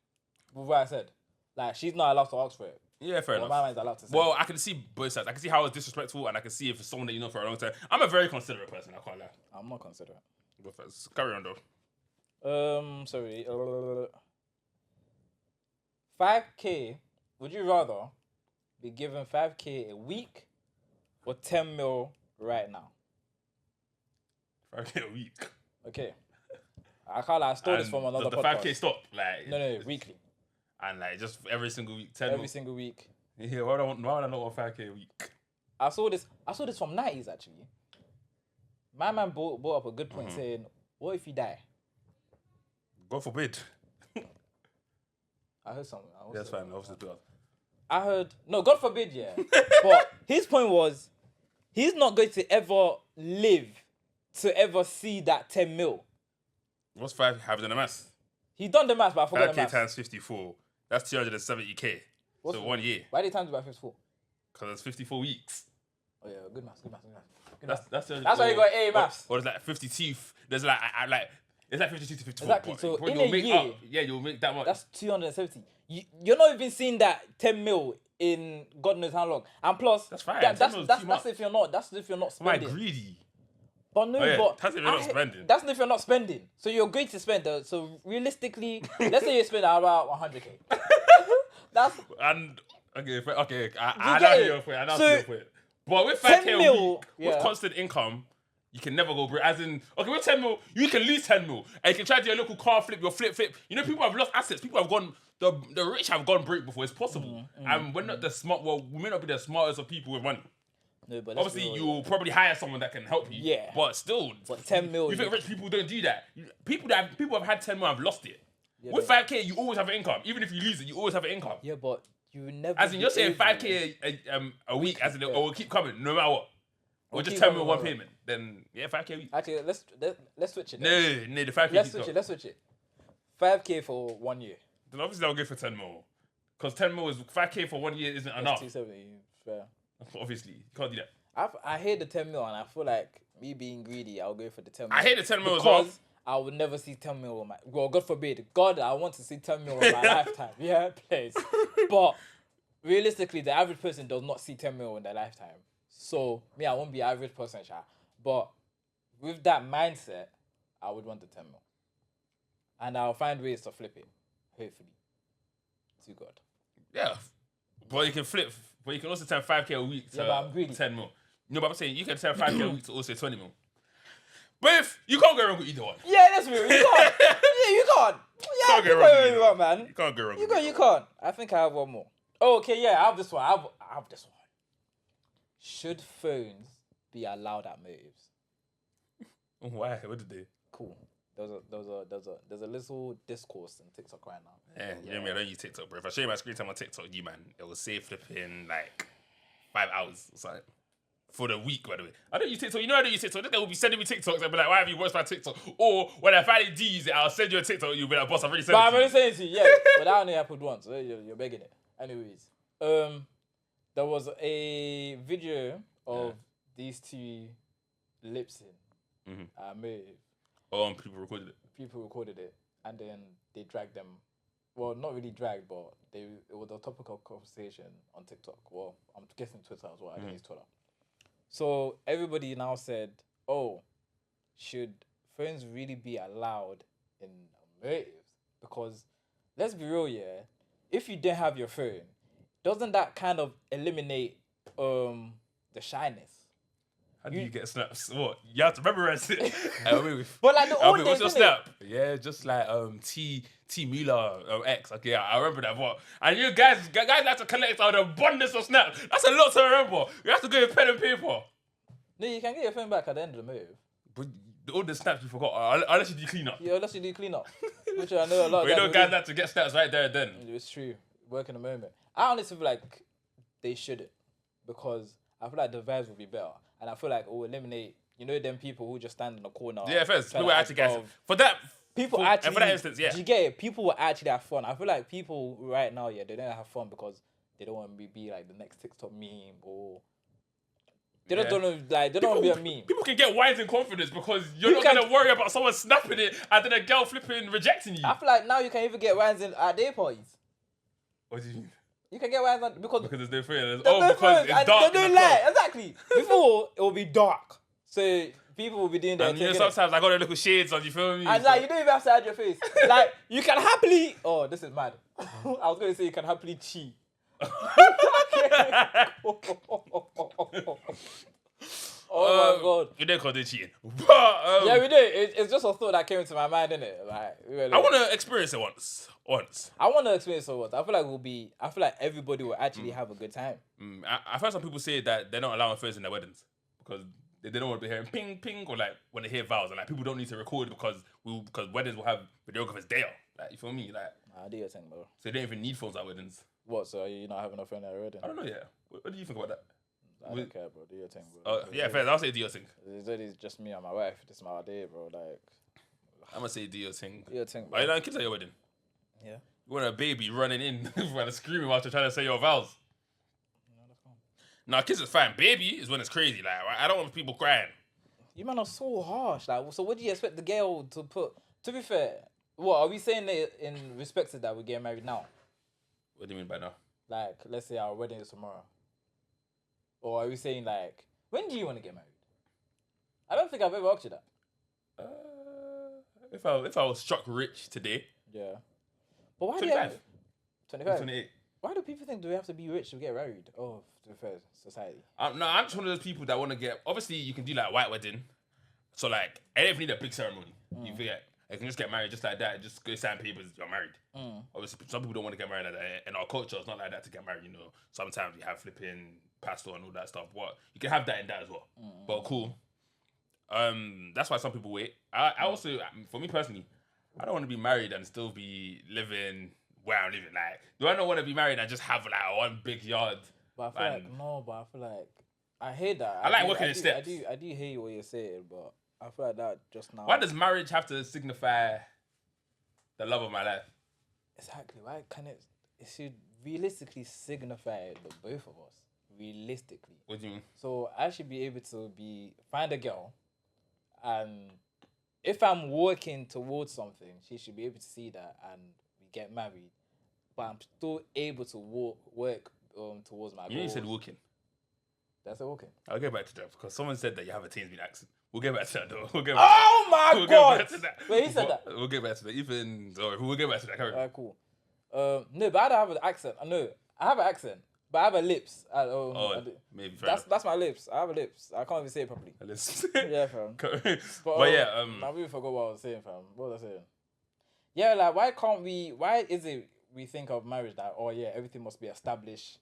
S1: With what I said? Like, she's not allowed to ask for it.
S2: Yeah, fair
S1: But
S2: enough.
S1: my man's allowed to say
S2: Well,
S1: it.
S2: I can see both sides. I can see how it's disrespectful, and I can see if it's someone that you know for a long time. I'm a very considerate person. I can't lie.
S1: I'm not considerate.
S2: But Fez, carry on though.
S1: Sorry. 5K. Would you rather be given 5K a week or 10 mil right now?
S2: 5K a week.
S1: Okay. I can't lie. I stole this
S2: And
S1: from another
S2: the
S1: podcast.
S2: 5K stop, like
S1: No, weekly.
S2: and like just every single week, 10
S1: Every
S2: mil.
S1: single week.
S2: Yeah, why would I not want 5K a week?
S1: I saw this from 90s actually. My man brought up a good point saying, what if you die?
S2: God forbid.
S1: I heard something.
S2: That's fine. Obviously,
S1: I heard, no, God forbid, yeah. But his point was, he's not going to ever live to ever see that 10 mil.
S2: what's 5 having in the mass?
S1: He done the maths, but I forgot the
S2: 5K
S1: maths.
S2: times 54. That's 270K.
S1: What's
S2: So
S1: the-
S2: 1 year.
S1: Why did he times it by 54?
S2: Because it's 54 weeks.
S1: Oh yeah, good maths.
S2: That's
S1: why you got A maths.
S2: Or it's like 52. There's like, it's like 52 to 54.
S1: Exactly,
S2: but
S1: so
S2: when
S1: in
S2: you'll
S1: a
S2: make
S1: year-
S2: up, yeah, you'll make that much.
S1: That's 270. You're not even seeing that 10 mil in God knows how long. And plus,
S2: That's fine. 10
S1: That's
S2: mil is
S1: that's
S2: too
S1: that's
S2: much.
S1: if you're not. That's if you're not
S2: Am I
S1: spending.
S2: greedy?
S1: But no,
S2: Oh, yeah,
S1: but
S2: that's if you're not spending.
S1: That's if you're not spending. So you're going to spend. So realistically, let's say you spend about 100K. That's
S2: And okay, I
S1: get
S2: know
S1: it?
S2: your point. I know
S1: So,
S2: your point. But with
S1: 10
S2: 5K a
S1: mil,
S2: week,
S1: yeah.
S2: with constant income, you can never go broke. As in, okay, with 10 mil, you can lose 10 mil, and you can try to do a local car flip, your flip. You know, people have lost assets. People have gone. The rich have gone broke before. It's possible, and we're not the smart. Well, we may not be the smartest of people with money.
S1: no, but let's
S2: Obviously,
S1: be
S2: you
S1: real,
S2: will probably hire someone that can help you.
S1: Yeah.
S2: But still,
S1: But 10 mil.
S2: you think rich people don't do that? People have had 10 mil have lost it.
S1: Yeah,
S2: With
S1: but-
S2: 5K, you always have an income. Even if you lose it, you always have an income.
S1: Yeah, but you never.
S2: As in, you're saying
S1: be
S2: 5K a week, as in it will keep coming no matter what. Or just
S1: keep
S2: 10
S1: going,
S2: mil one
S1: go on.
S2: payment. Then, yeah, 5K a week.
S1: Actually, let's switch it.
S2: No, the 5K
S1: Let's
S2: keeps
S1: switch it.
S2: going.
S1: Let's switch it. 5K for 1 year.
S2: Then obviously I'll go for 10 mil. Because 10 mil is 5K for 1 year isn't enough.
S1: 270. Fair.
S2: Obviously, you can't do that.
S1: I hate the 10 mil, and I feel like me being greedy, I'll go for the 10 mil.
S2: I hate the 10 mil as well.
S1: Because I would never see 10 mil on my... Well, God forbid. God, I want to see 10 mil in my lifetime. Yeah, please. But realistically, the average person does not see 10 mil in their lifetime. So, me, I won't be an average person, Sha. But with that mindset, I would want the 10 mil. And I'll find ways to flip it. Hopefully. To God.
S2: Yeah. But you can flip. But you can also turn 5K a week to
S1: Yeah, but I'm greedy.
S2: 10 mil. No, but I'm saying you can turn 5K a week to also 20 mil. But if you can't go wrong with either one.
S1: Yeah, that's real. You can't. Yeah, you can't. Yeah,
S2: Can't
S1: you
S2: go wrong with
S1: can't
S2: either
S1: you
S2: one.
S1: want, man.
S2: You can't go wrong
S1: You
S2: with
S1: can't.
S2: either
S1: You
S2: one.
S1: can't. I think I have one more. Oh, okay, yeah, I have this one. I have this one. Should phones be allowed at moves?
S2: Why? What did they?
S1: Cool. There's a little discourse in TikTok right now.
S2: Yeah, you know me, I don't use TikTok, bro. If I show you my screen time on TikTok, you man, it will say flipping like 5 hours or something. For the week, by the way. I don't use TikTok. You know I don't use TikTok. This guy will be sending me TikToks and be like, why have you watched my TikTok? Or when I finally do use it, I'll send you a TikTok. You'll be like, boss, I've already sent
S1: But
S2: it
S1: I'm
S2: to you.
S1: only saying to you, yeah. But that only happened once. So you're begging it. Anyways, there was a video of these two lip sync move.
S2: People recorded it.
S1: People recorded it, and then they dragged them. Well, not really dragged, but it was a topic of conversation on TikTok. Well, I'm guessing Twitter as well. I don't use Twitter. So everybody now said, "Oh, should phones really be allowed in motives?" Because let's be real, yeah. If you didn't have your phone, doesn't that kind of eliminate the shyness?
S2: How do you get snaps? What? You have to memorize it.
S1: But like the old
S2: what's
S1: days,
S2: your
S1: innit?
S2: snap? Yeah, just like T Mueller X. Okay, I remember that. But and you guys have to collect all the abundance of snaps. That's a lot to remember. You have to go with pen and paper.
S1: No, you can get your phone back at the end of the move.
S2: But all the snaps you forgot, unless you do clean up.
S1: Yeah, unless you do clean up. Which I know a lot of
S2: But you know, guys
S1: do.
S2: have to get snaps right there and then.
S1: It's true. Work in the moment. I honestly feel like they shouldn't, because I feel like the vibes will be better, and I feel like it will eliminate, you know, them people who just stand in the corner.
S2: Yeah, first,
S1: trying
S2: people
S1: to
S2: actually
S1: act
S2: guys.
S1: of-
S2: For that,
S1: People
S2: for,
S1: actually.
S2: for that instance, yeah.
S1: Do you get it? People will actually have fun. I feel like people right now, yeah, they don't have fun because they don't want to be like the next TikTok meme, or they
S2: Yeah.
S1: don't know, like they don't want to be a meme.
S2: People can get wines in confidence because you're
S1: You
S2: not
S1: can-
S2: gonna worry about someone snapping it and then a girl flipping rejecting you.
S1: I feel like now you can even get wines at day parties.
S2: What do you mean?
S1: You can get wines because
S2: Because there's no phone.
S1: there's
S2: Oh,
S1: no
S2: because
S1: phones
S2: it's
S1: and
S2: dark.
S1: They
S2: in
S1: don't
S2: the
S1: light.
S2: club.
S1: Exactly. Before it will be dark, so people will be doing their
S2: And
S1: thing.
S2: you know,
S1: innit?
S2: sometimes I got a little shades on. You feel me?
S1: And like you don't even have to hide your face. Like you can happily. Oh, this is mad. I was gonna say you can happily cheat. Oh my god.
S2: You don't call it cheating. But,
S1: Yeah, we did. It's just a thought that came into my mind, innit? Like, really.
S2: I want to experience it once.
S1: I want to experience it once. I feel like we'll be. I feel like everybody will actually have a good time.
S2: I've heard some people say that they're not allowing phones in their weddings because they don't want to be hearing ping ping or like when they hear vows, and like people don't need to record because weddings will have videographers there. Like, you feel me? Like,
S1: I do your thing, bro.
S2: so they don't even need phones at weddings.
S1: What? So are you not having a phone at a wedding?
S2: I don't know yet. What do you think about that?
S1: I don't care, bro. Do your thing, bro.
S2: Yeah, fair. I'll say do your thing.
S1: It's just me and my wife. This is my idea, bro. Like,
S2: I'm gonna say do your thing.
S1: do your thing,
S2: Are you
S1: bro.
S2: allowing kids at your wedding?
S1: Yeah.
S2: You want a baby running in and screaming while you're trying to say your vows? Nah, kids is fine. Baby is when it's crazy. Like, I don't want people crying.
S1: You man are so harsh. Like, so what do you expect the girl to put? To be fair, what are we saying it in respect to that we're getting married now?
S2: What do you mean by now?
S1: Like, let's say our wedding is tomorrow. Or are we saying like, when do you want to get married? I don't think I've ever asked you that.
S2: If I was struck rich today,
S1: Yeah. But why
S2: 25.
S1: do you 25?
S2: 28.
S1: Why do people think do we have to be rich to get married? Oh, to be fair, society.
S2: No, I'm just one of those people that want to get. Obviously, you can do like white wedding, so like I don't even need a big ceremony. You forget, I can just get married just like that. Just go sign papers. You're married. Obviously, some people don't want to get married like that. In our culture, it's not like that to get married. You know, sometimes you have flipping pastor and all that stuff. But you can have that in that as well. But cool. That's why some people wait. I also, for me personally, I don't want to be married and still be living where I'm living. Like, do I not want to be married and just have like one big yard?
S1: But I feel like, no, but I feel like I hate that.
S2: I like working in steps.
S1: I do hate what you're saying, but I feel like that just now.
S2: Why does marriage have to signify the love of my life?
S1: Exactly. Why can it? It should realistically signify the both of us. Realistically.
S2: What do you mean?
S1: So I should be able to find a girl, and if I'm working towards something, she should be able to see that, and we get married. But I'm still able to work towards my goals.
S2: You said walking.
S1: That's okay.
S2: I'll get back to that because someone said that you have a Tainsmead accent. We'll get back to that though.
S1: Oh my God!
S2: Get back to that.
S1: Wait, he said that.
S2: We'll get back to that. Even we'll get back to that. Carry on.
S1: Alright, cool. No, but I don't have an accent. No, I have an accent, but I have a lips.
S2: Maybe.
S1: That's my lips. I have a lips. I can't even say it properly.
S2: Lips.
S1: Yeah, fam.
S2: But yeah,
S1: I really forgot what I was saying, fam. What was I saying? Yeah, like why is it we think of marriage that everything must be established?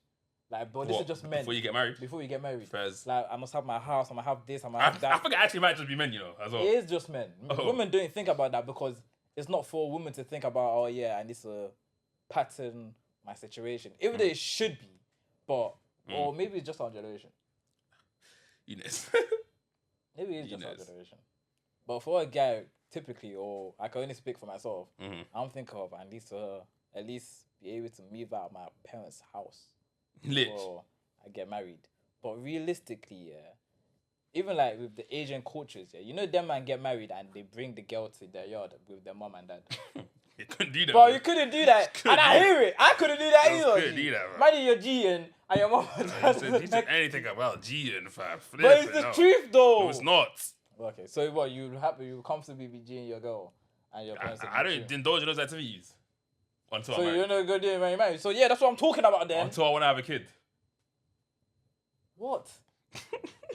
S1: Like, but this is just men.
S2: Before you get married?
S1: Before you get married.
S2: Fairs.
S1: Like, I must have my house, I must have this, I must have that.
S2: I think it actually might just be men, as well.
S1: It is just men. Women don't think about that because it's not for women to think about, I need to pattern my situation. Even though it should be, but, or maybe it's just our generation.
S2: Eunice.
S1: Maybe it's just our generation. But for a guy, typically, or I can only speak for myself, I'm thinking of, I need to at least be able to move out of my parents' house. Before I get married. But realistically, even like with the Asian cultures, them man get married and they bring the girl to their yard with their mom and dad.
S2: You couldn't do that.
S1: Bro, you couldn't do that. And I hear it. I couldn't do that either.
S2: Couldn't do that, bro.
S1: Imagine you're G and your mom and dad.
S2: You said anything about G and fam.
S1: But it's the truth though.
S2: No, it's not.
S1: Okay, so what, you comfortably be G and your girl and your parents?
S2: I don't indulge in those activities. Until
S1: so
S2: I'm
S1: you're not gonna do it when you're married. So yeah, that's what I'm talking about then.
S2: Until I want to have a kid.
S1: What?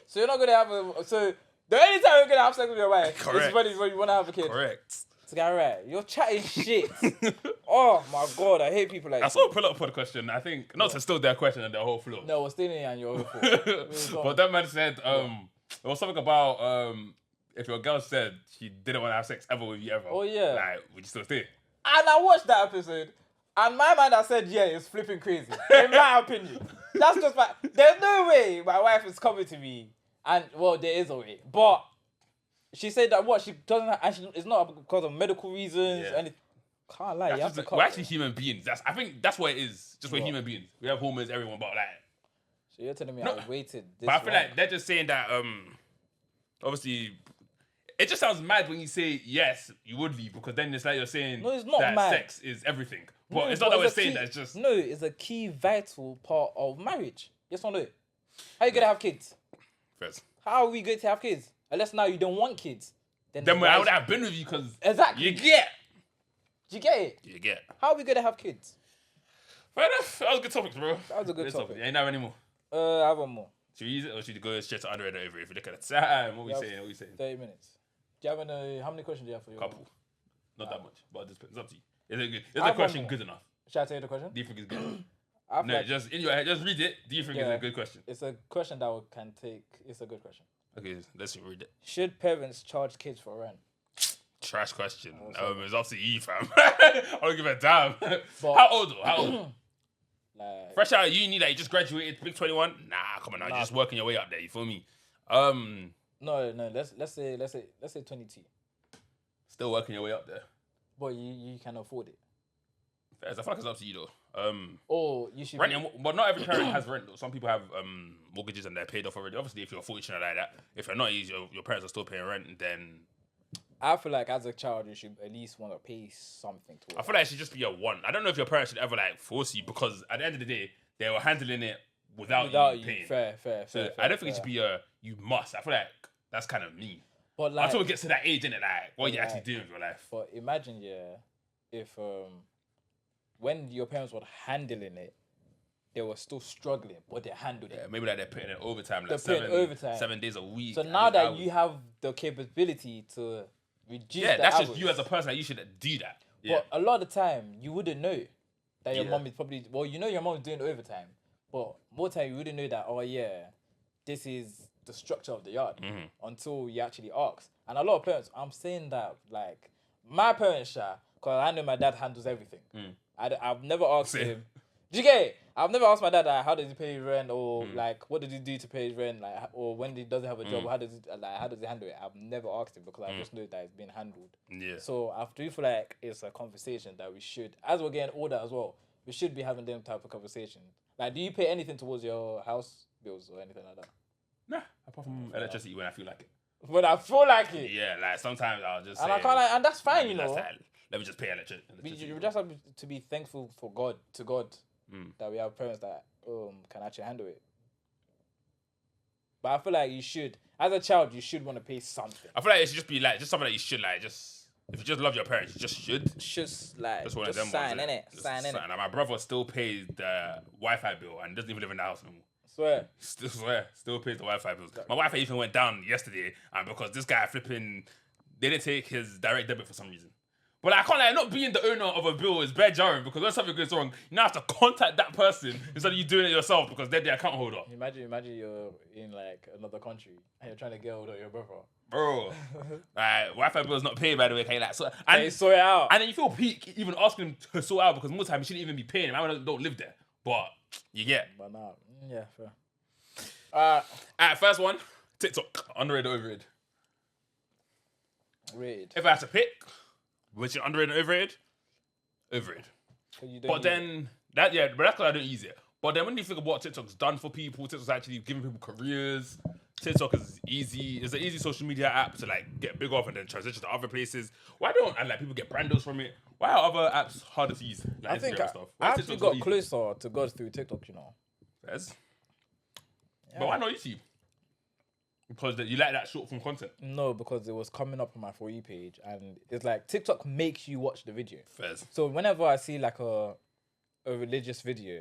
S1: So you're not gonna have so the only time you're gonna have sex with your wife is when you wanna have a kid.
S2: Correct.
S1: To get right. You're chatting shit. Oh my God, I hate people like
S2: I saw a pull-up pod question. I think not to steal their question and their whole flow.
S1: No, we're stealing it and your whole flow.
S2: But that man said there was something about if your girl said she didn't want to have sex ever with you ever.
S1: Oh yeah.
S2: Like, would you still stay?
S1: And I watched that episode, and my man that said is flipping crazy. In my opinion, that's just there's no way my wife is coming to me, and well, there is a way, but she said that she doesn't, and it's not because of medical reasons.
S2: Yeah.
S1: And can't lie, you have to cut.
S2: We're actually human beings. I think that's what it is. Just we're human beings. We have hormones, everyone, but like.
S1: So you're telling me I waited this
S2: But I feel like they're just saying that obviously. It just sounds mad when you say yes, you would leave, because then it's like you're saying
S1: it's not
S2: that
S1: mad.
S2: sex is everything. But it's not that we're saying that, it's just...
S1: No, it's a key vital part of marriage. Yes or no? How are you going to have kids?
S2: First.
S1: How are we going to have kids? Unless now you don't want kids.
S2: Then I would have been with you because...
S1: Exactly.
S2: You get...
S1: Do you get it?
S2: You get.
S1: How are we going to have kids?
S2: Fair enough. That was a good topic, bro.
S1: That was a good topic.
S2: You ain't have any more?
S1: I have one more.
S2: Should we use it or should we go straight to underrated over? If you look at the time, what we saying?
S1: 30 minutes. Do you have how many questions do you have for your
S2: couple? Not that much, but it's up to you. Is it good? Is the question good enough?
S1: Should I tell you the question?
S2: Do you think it's good? No, just in your head, just read it. Do you think it's a good question?
S1: It's a question that can take. It's a good question.
S2: Okay, let's read it.
S1: Should parents charge kids for rent?
S2: Trash question. It's up to you, fam. I don't give a damn. How old though? How old?
S1: Like,
S2: fresh out of uni, like you just graduated, big 21. Nah, come on now, you're just working your way up there. You feel me?
S1: No. Let's say 22.
S2: Still working your way up there.
S1: But you can afford it.
S2: I feel like it's up to you though.
S1: Or you should
S2: renting, but not every parent has rent though. Some people have mortgages and they're paid off already. Obviously, if you're fortunate like that, if you're not, your parents are still paying rent, then
S1: I feel like as a child you should at least want to pay something to it.
S2: I feel like it should just be a want. I don't know if your parents should ever like force you, because at the end of the day, they were handling it without you paying.
S1: Fair.
S2: I don't think it should be you must. I feel like that's kind of mean.
S1: But like,
S2: until it gets to that age, innit? Like, what are you actually doing with your life?
S1: But imagine, if when your parents were handling it, they were still struggling, but they handled it.
S2: Maybe like they're putting in overtime, like
S1: overtime.
S2: 7 days a week.
S1: So now that you have the capability to reduce
S2: that's
S1: hours,
S2: just you as a person. Like, you should do that.
S1: But a lot of the time, you wouldn't know that your mom is probably... Well, you know your mom is doing overtime, but more time you wouldn't know that, this is the structure of the yard until you actually ask. And a lot of parents, I'm saying that, like, my parents, because I know my dad handles everything. I've never asked him. Do you get it? I've never asked my dad like, how does he pay his rent, or like what did he do to pay his rent, like, or when he doesn't have a job, how does he handle it? I've never asked him because I just know that it's been handled.
S2: Yeah.
S1: So I do feel like it's a conversation that we should, as we're getting older as well, we should be having them type of conversations. Like, do you pay anything towards your house bills or anything like that?
S2: Nah, apart from electricity when I feel like it.
S1: When I feel like it.
S2: Yeah, like sometimes I'll just.
S1: And
S2: say,
S1: I can't, and that's fine, you know.
S2: Let me just pay electricity.
S1: You just have to be thankful for God, that we have parents that can actually handle it. But I feel like you should, as a child, you should want to pay something.
S2: I feel like it should just be like just something that you should like just. If you just love your parents, you just should.
S1: Just like
S2: Just one of
S1: just
S2: them
S1: sign
S2: ones,
S1: in it. Sign in it.
S2: Like, my brother still pays the Wi-Fi bill and doesn't even live in the house anymore.
S1: Swear.
S2: Still pays the Wi-Fi bills. My Wi-Fi even went down yesterday, and because this guy flipping, they didn't take his direct debit for some reason. But I can't like not being the owner of a bill is bare jarring because when something goes wrong, you now have to contact that person instead of you doing it yourself because they're the account holder.
S1: Imagine you're in like another country and you're trying to get hold of your brother.
S2: Bro, like Wi-Fi bill's not paid by the way. Okay, like so,
S1: And you sort it out.
S2: And then you feel peak even asking him to sort out because most time you shouldn't even be paying him. I don't live there, but you get.
S1: But nah, yeah, fair.
S2: Alright, first one, TikTok, underrated or overrated?
S1: Rated.
S2: If I had to pick, which is underrated or overrated? Overrated. But then but that's because I don't use it. But then when you think of what TikTok's done for people, TikTok's actually giving people careers. TikTok is easy. It's an easy social media app to like get big off and then transition to other places. Why don't and like people get brand deals from it? Why are other apps harder to use? Like
S1: I think
S2: Instagram stuff?
S1: I actually got closer to God through TikTok, you know.
S2: Yes. Yeah. But why not YouTube? Because you like that short form content.
S1: No, because it was coming up on my For You page, and it's like TikTok makes you watch the video.
S2: Fairs.
S1: So whenever I see like a religious video,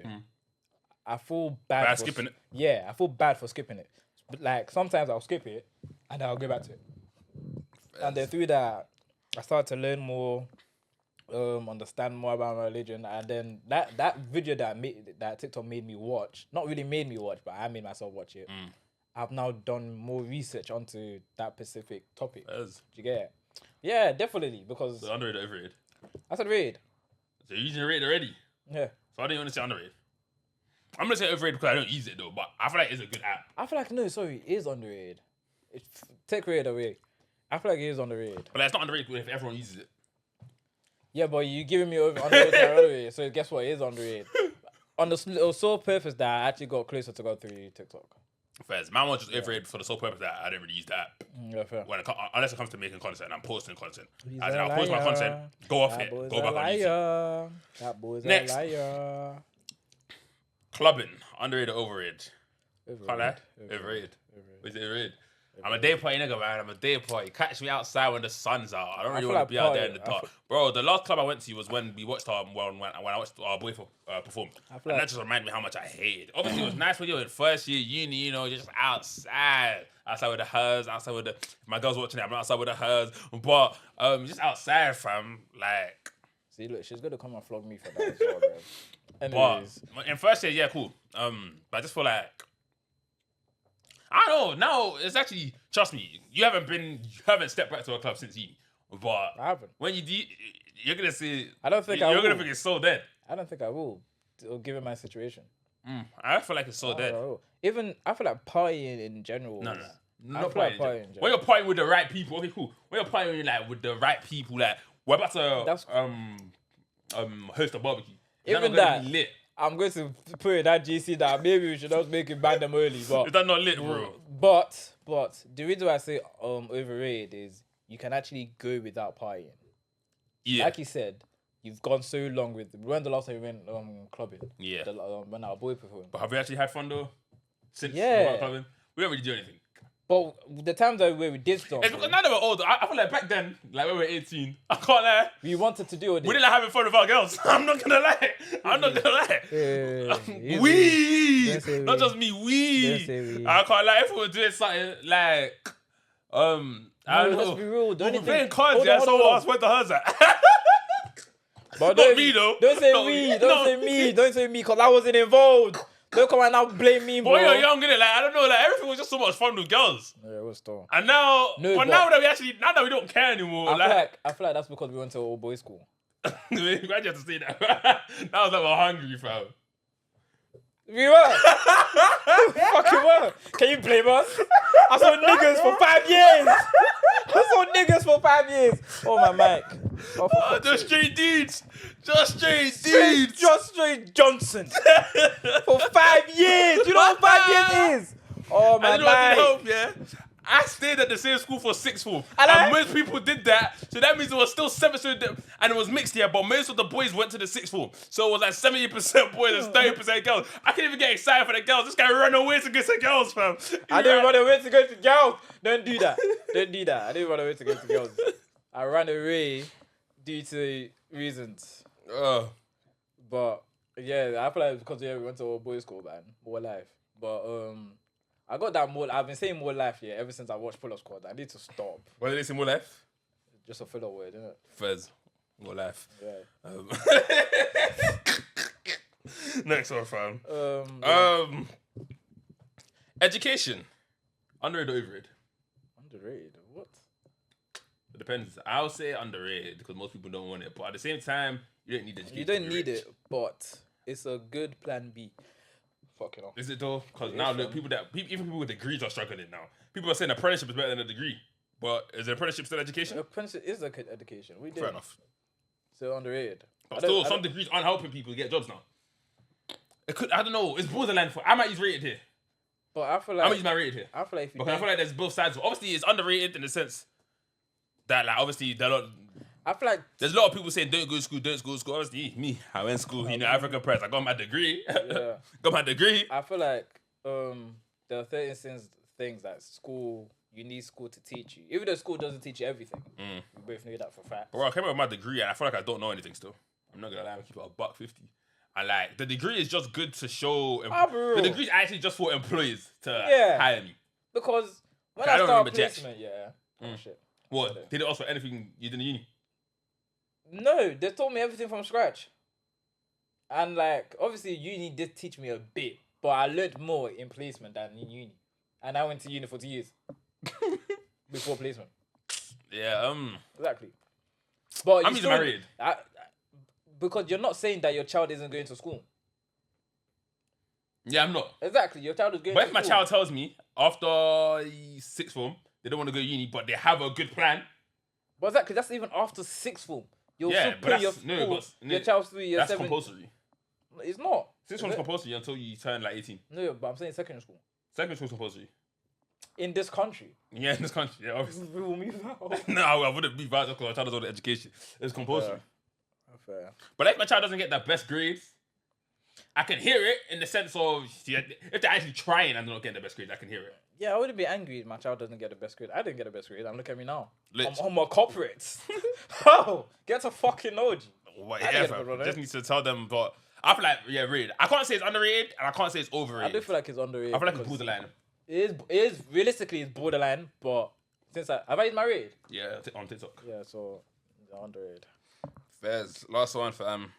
S1: I feel bad for
S2: skipping it.
S1: Yeah, I feel bad for skipping it. But like sometimes I'll skip it and I'll go back to it. Fairs. And then through that, I started to learn more, understand more about my religion, and then that video that TikTok made me watch, not really made me watch, but I made myself watch it. I've now done more research onto that specific topic.
S2: Fairs.
S1: Do you get it? Yeah, definitely, because...
S2: So underrated, overrated?
S1: I said rated.
S2: So you're using rated already?
S1: Yeah.
S2: So I didn't want to say underrated. I'm going to say overrated because I don't use it though, but I feel like it's a good app.
S1: I feel like, no, sorry, it is underrated. Take rated away. I feel like it is underrated.
S2: But like, it's not underrated if everyone uses it.
S1: Yeah, but you're giving me underrated, so guess what? It is underrated. On the sole purpose that I actually got closer to go through TikTok.
S2: Fairs. Mine was just overrated for the sole purpose that I don't really use the app.
S1: Yeah, fair.
S2: Unless it comes to making content and I'm posting content. As in, I'll post my content, go off it, go back on YouTube.
S1: That boy's
S2: Next.
S1: a liar.
S2: Clubbing, underrated or overrated? Can't lie. Overrated. Is it overrated? I'm a day party nigga, man. I'm a day party. Catch me outside when the sun's out. I don't really want to be out there in the dark. Bro, the last club I went to was when we watched when I watched our boy perform. And that just reminded me how much I hated. Obviously, it was nice when you were in first year uni, you know, just outside with the hers, outside with the... If my girl's watching it, I'm outside with the hers. But just outside, fam, like...
S1: See, look, she's going to come and flog me for that as well, bro. Anyways.
S2: But in first year, yeah, cool. But I just feel like... I don't know. Now it's actually, trust me, you haven't stepped back to a club since uni. But
S1: I haven't.
S2: When you do, you're gonna see.
S1: I don't think
S2: you're gonna think it's so dead.
S1: I don't think I will, given my situation.
S2: I feel like it's so dead.
S1: Even I feel like partying in general.
S2: No.
S1: Not partying.
S2: When you're partying with the right people, okay, cool. When you're partying like with the right people, like we're about to host a barbecue.
S1: Even that. Lit. I'm going to put in that GC that maybe we should not make it ban them early. But
S2: is that not lit, bro?
S1: But the reason why I say overrated is you can actually go without partying. Yeah. Like you said, you've gone so long with... When the last time we went clubbing? Yeah. When our boy performed.
S2: But have we actually had fun though? Since we went clubbing? We don't really do anything.
S1: But the times that we did stuff...
S2: It's because now that we're older, I feel like back then, like when we were 18, I can't lie.
S1: We wanted to do it.
S2: We didn't like having fun with our girls. I'm not gonna lie. Not just me, we. I can't lie. If we were doing something like... I don't know.
S1: Let's be real.
S2: We were playing cards, yeah, so asked where the hers at.
S1: But
S2: not me though.
S1: Don't say me, because I wasn't involved. Don't come and now blame me, bro.
S2: But you're young, innit? Like, I don't know, like, everything was just so much fun with girls.
S1: Yeah, it was still.
S2: And now, now that we don't care anymore,
S1: I feel like that's because we went to all boys school.
S2: Why'd you have to say that? That was like we're hungry, fam.
S1: We were. Fucking were. Can you blame us? I saw niggas for 5 years. I saw niggas for 5 years. Oh, my mic. Oh, for fuck's
S2: Just
S1: sake.
S2: straight dudes. Just straight dudes.
S1: Just straight Johnson. For 5 years. You know what 5 years is? Oh, my
S2: I didn't want to
S1: mic.
S2: help, yeah. I stayed at the same school for 6th form.
S1: And
S2: And most people did that. So that means it was still 7th and it was mixed here, but most of the boys went to the 6th form. So it was like 70% boys and 30% girls. I can't even get excited for the girls. This guy ran away to get some girls, fam.
S1: I didn't run away to go to girls. Don't do that. Don't do that. I didn't run away to go to girls. I ran away due to reasons. But yeah, I feel like because we went to a boys' school, man, more life. But I got that more. I've been saying more life here ever since I watched Pull Up Squad. I need to stop.
S2: What did they say, more life?
S1: Just a filler word, isn't it?
S2: Fez. More life.
S1: Yeah.
S2: Next one, fam. Education. Underrated or overrated?
S1: Underrated. What?
S2: It depends. I'll say underrated because most people don't want it. But at the same time, you don't need education.
S1: You don't
S2: to be
S1: need
S2: rich.
S1: it, but it's a good plan B. Fucking hell.
S2: Is it though? Because
S1: It
S2: now
S1: is,
S2: look,
S1: fam.
S2: even people with degrees are struggling now. People are saying apprenticeship is better than a degree. But is an apprenticeship still education?
S1: Apprenticeship is like education. We did.
S2: Fair enough.
S1: So underrated.
S2: But
S1: I
S2: still,
S1: don't-
S2: some degrees aren't helping people get jobs now. It could, I don't know. It's borderline for. I might use rated here.
S1: But I feel
S2: I
S1: like
S2: might use my rated here.
S1: I feel like if you
S2: Because I feel like there's both sides. Obviously, it's underrated in the sense that, like, obviously,
S1: I feel like
S2: there's a lot of people saying don't go to school, don't go to school. Obviously, me, I went to school, you know, African Press. I got my degree.
S1: yeah.
S2: Got my degree.
S1: I feel like there are certain things that you need school to teach you. Even though school doesn't teach you everything. We both know that for a fact.
S2: Bro, I came out with my degree and I feel like I don't know anything still. I'm not gonna lie, I'm keep it $1.50. And like the degree is just good to show.
S1: Bro.
S2: The degree is actually just for employers to
S1: Yeah.
S2: hire me.
S1: Because when
S2: I
S1: I
S2: don't
S1: started
S2: remember jack.
S1: placement, oh shit.
S2: What? Did it also anything you did in uni?
S1: No, they taught me everything from scratch. And like obviously uni did teach me a bit, but I learned more in placement than in uni. And I went to uni for 2 years. Before placement.
S2: Yeah,
S1: Exactly. But
S2: I'm
S1: you
S2: using my rated.
S1: because you're not saying that your child isn't going to school.
S2: Yeah, I'm not.
S1: Exactly, your child is going
S2: But
S1: to
S2: if my
S1: school.
S2: child tells me after 6th form they don't want to go to uni, but they have a good plan,
S1: But exactly, that's even after 6th form. You'll
S2: Yeah,
S1: still
S2: but
S1: put your
S2: that's- no,
S1: school,
S2: but-
S1: your child's through year
S2: that's
S1: 7.
S2: compulsory.
S1: It's not.
S2: 6th
S1: Is
S2: form's
S1: it?
S2: compulsory until you turn like 18.
S1: No, but I'm saying secondary school.
S2: 2nd school's compulsory.
S1: In this country.
S2: Yeah, in this country, yeah, obviously.
S1: We will move out.
S2: No, I wouldn't be bad just because my child doesn't want education. It's compulsory.
S1: Fair.
S2: But if my child doesn't get the best grades, I can hear it in the sense of if they're actually trying and they're not getting the best grades, I can hear it.
S1: Yeah, I wouldn't be angry if my child doesn't get the best grade. I didn't get the best grade. And look at me now.
S2: Lit.
S1: I'm a corporate. Oh, get a fucking OG.
S2: What,
S1: I
S2: yeah,
S1: get it,
S2: fam.
S1: bro,
S2: Just need to tell them, but I feel like, yeah, rated. I can't say it's underrated and I can't say it's
S1: I
S2: overrated.
S1: do feel like it's underrated.
S2: I feel like it's
S1: because
S2: borderline.
S1: It is realistically it's borderline, but since have I used my rated?
S2: Yeah, on TikTok.
S1: Yeah, so it's underrated.
S2: Fairs. Last one, fam.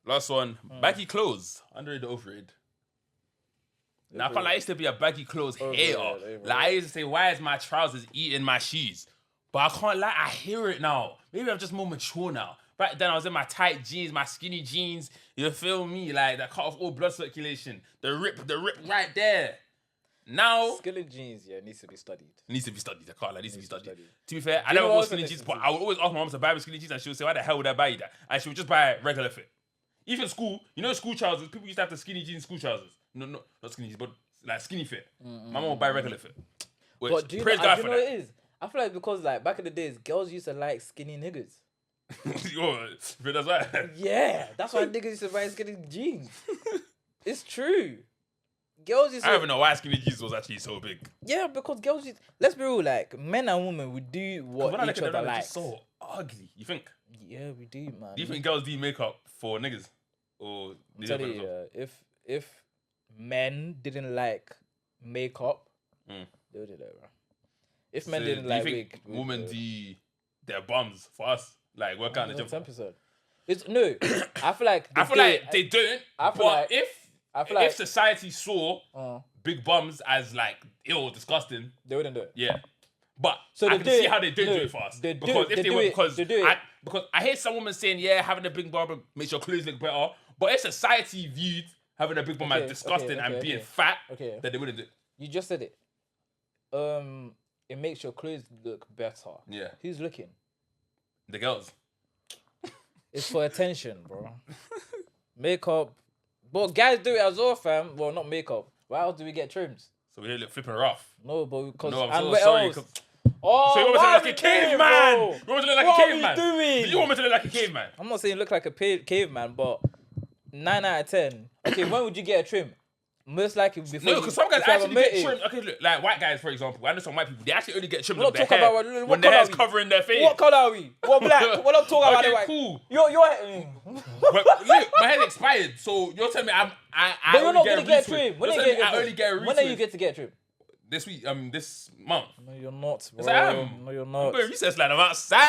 S2: Last one. Baggy clothes. Underrated or overrated? Now, I felt like I used to be a baggy clothes hater.
S1: Overrated.
S2: Like, I used to say, why is my trousers eating my shoes? But I can't lie, I hear it now. Maybe I'm just more mature now. Back then, I was in my tight jeans, my skinny jeans. You feel me? Like, that cut off all blood circulation. The rip right there. Now,
S1: Skillet jeans, yeah, needs to be studied.
S2: it needs to be studied. I can't lie, it needs to be studied.
S1: studied.
S2: To be fair, I
S1: You
S2: never
S1: know
S2: wore
S1: what
S2: skinny
S1: else I
S2: jeans,
S1: listen
S2: but
S1: to?
S2: I would always ask my mom to buy me skinny jeans and she would say, why the hell would I buy you that? And she would just buy regular fit. Even school, you know school trousers, people used to have the skinny jeans school trousers. No, not skinny jeans, but like skinny fit. My mom would buy regular fit. Which,
S1: But do you know,
S2: praise God
S1: do
S2: for
S1: you know what
S2: that.
S1: it is? I feel like because like back in the days, girls used to like skinny niggas.
S2: Yo, but that's right.
S1: Yeah, that's why niggas used to buy skinny jeans. It's true. Girls used
S2: I
S1: to...
S2: don't even know why skinny jeans was actually so big.
S1: Yeah, because girls used... Let's be real, like, men and women, we do what
S2: When I look
S1: each
S2: at them,
S1: other
S2: they're
S1: likes.
S2: just so ugly. You think?
S1: Yeah, we do, man.
S2: Do you think girls do makeup for niggas? Or
S1: I'm
S2: do they
S1: telling
S2: do
S1: you,
S2: it
S1: if men didn't like makeup,
S2: Mm.
S1: they would do that, bro. If
S2: So
S1: men didn't
S2: do
S1: like
S2: you think
S1: wig,
S2: women do their bums for us? Like, work out in the gym?
S1: 10%. It's no. I feel like
S2: I feel like they don't.
S1: I feel
S2: but
S1: like- I feel like
S2: if society saw big bums as like ill, disgusting,
S1: they wouldn't do it.
S2: yeah. But
S1: So
S2: I
S1: they
S2: can
S1: do
S2: see
S1: it-
S2: how they don't
S1: no,
S2: do it for us.
S1: they do-
S2: Because
S1: they
S2: if they
S1: do
S2: were,
S1: it-
S2: because
S1: they do it.
S2: because I hear some women saying, yeah, having a big bum makes your clothes look better. But if society viewed having a big bum as disgusting and being fat,
S1: Okay.
S2: then they wouldn't do it.
S1: You just said it. It makes your clothes look better.
S2: Yeah.
S1: Who's looking?
S2: The girls.
S1: It's for attention, bro. Makeup. But guys do it as well, fam. Well, not makeup. Why else do we get trims?
S2: So we look flipping rough.
S1: No, but because...
S2: No, I'm
S1: and
S2: so
S1: what
S2: sorry.
S1: else? Oh,
S2: So you want me to look like a caveman? You want me to look like
S1: What
S2: a
S1: are
S2: caveman?
S1: you doing?
S2: You want me to look like a caveman?
S1: I'm not saying look like a caveman, but 9 out of 10. Okay, when would you get a trim? Most likely before.
S2: No, because some guys
S1: if you have a
S2: actually get
S1: motive.
S2: trimmed. Okay, look, like white guys, for example. I know some white people, they actually only get trimmed
S1: We're
S2: on
S1: not
S2: their
S1: talking
S2: hair
S1: about
S2: when their
S1: colour
S2: hair's
S1: are we?
S2: covering their face.
S1: What colour are we? What black? We're not talking about
S2: Okay,
S1: it. Right?
S2: cool.
S1: You're
S2: But look, my hair's expired, so you're telling me I
S1: but you're
S2: only
S1: not
S2: get
S1: gonna
S2: a
S1: get a
S2: retwist.
S1: trim. When
S2: You're
S1: are
S2: telling
S1: you
S2: me I
S1: get
S2: only get a retwist.
S1: When are you get to get a trim?
S2: This week, this month.
S1: No, you're not, bro.
S2: Yes, I am.
S1: No, you're
S2: I'm
S1: not.
S2: going recess like I'm outside.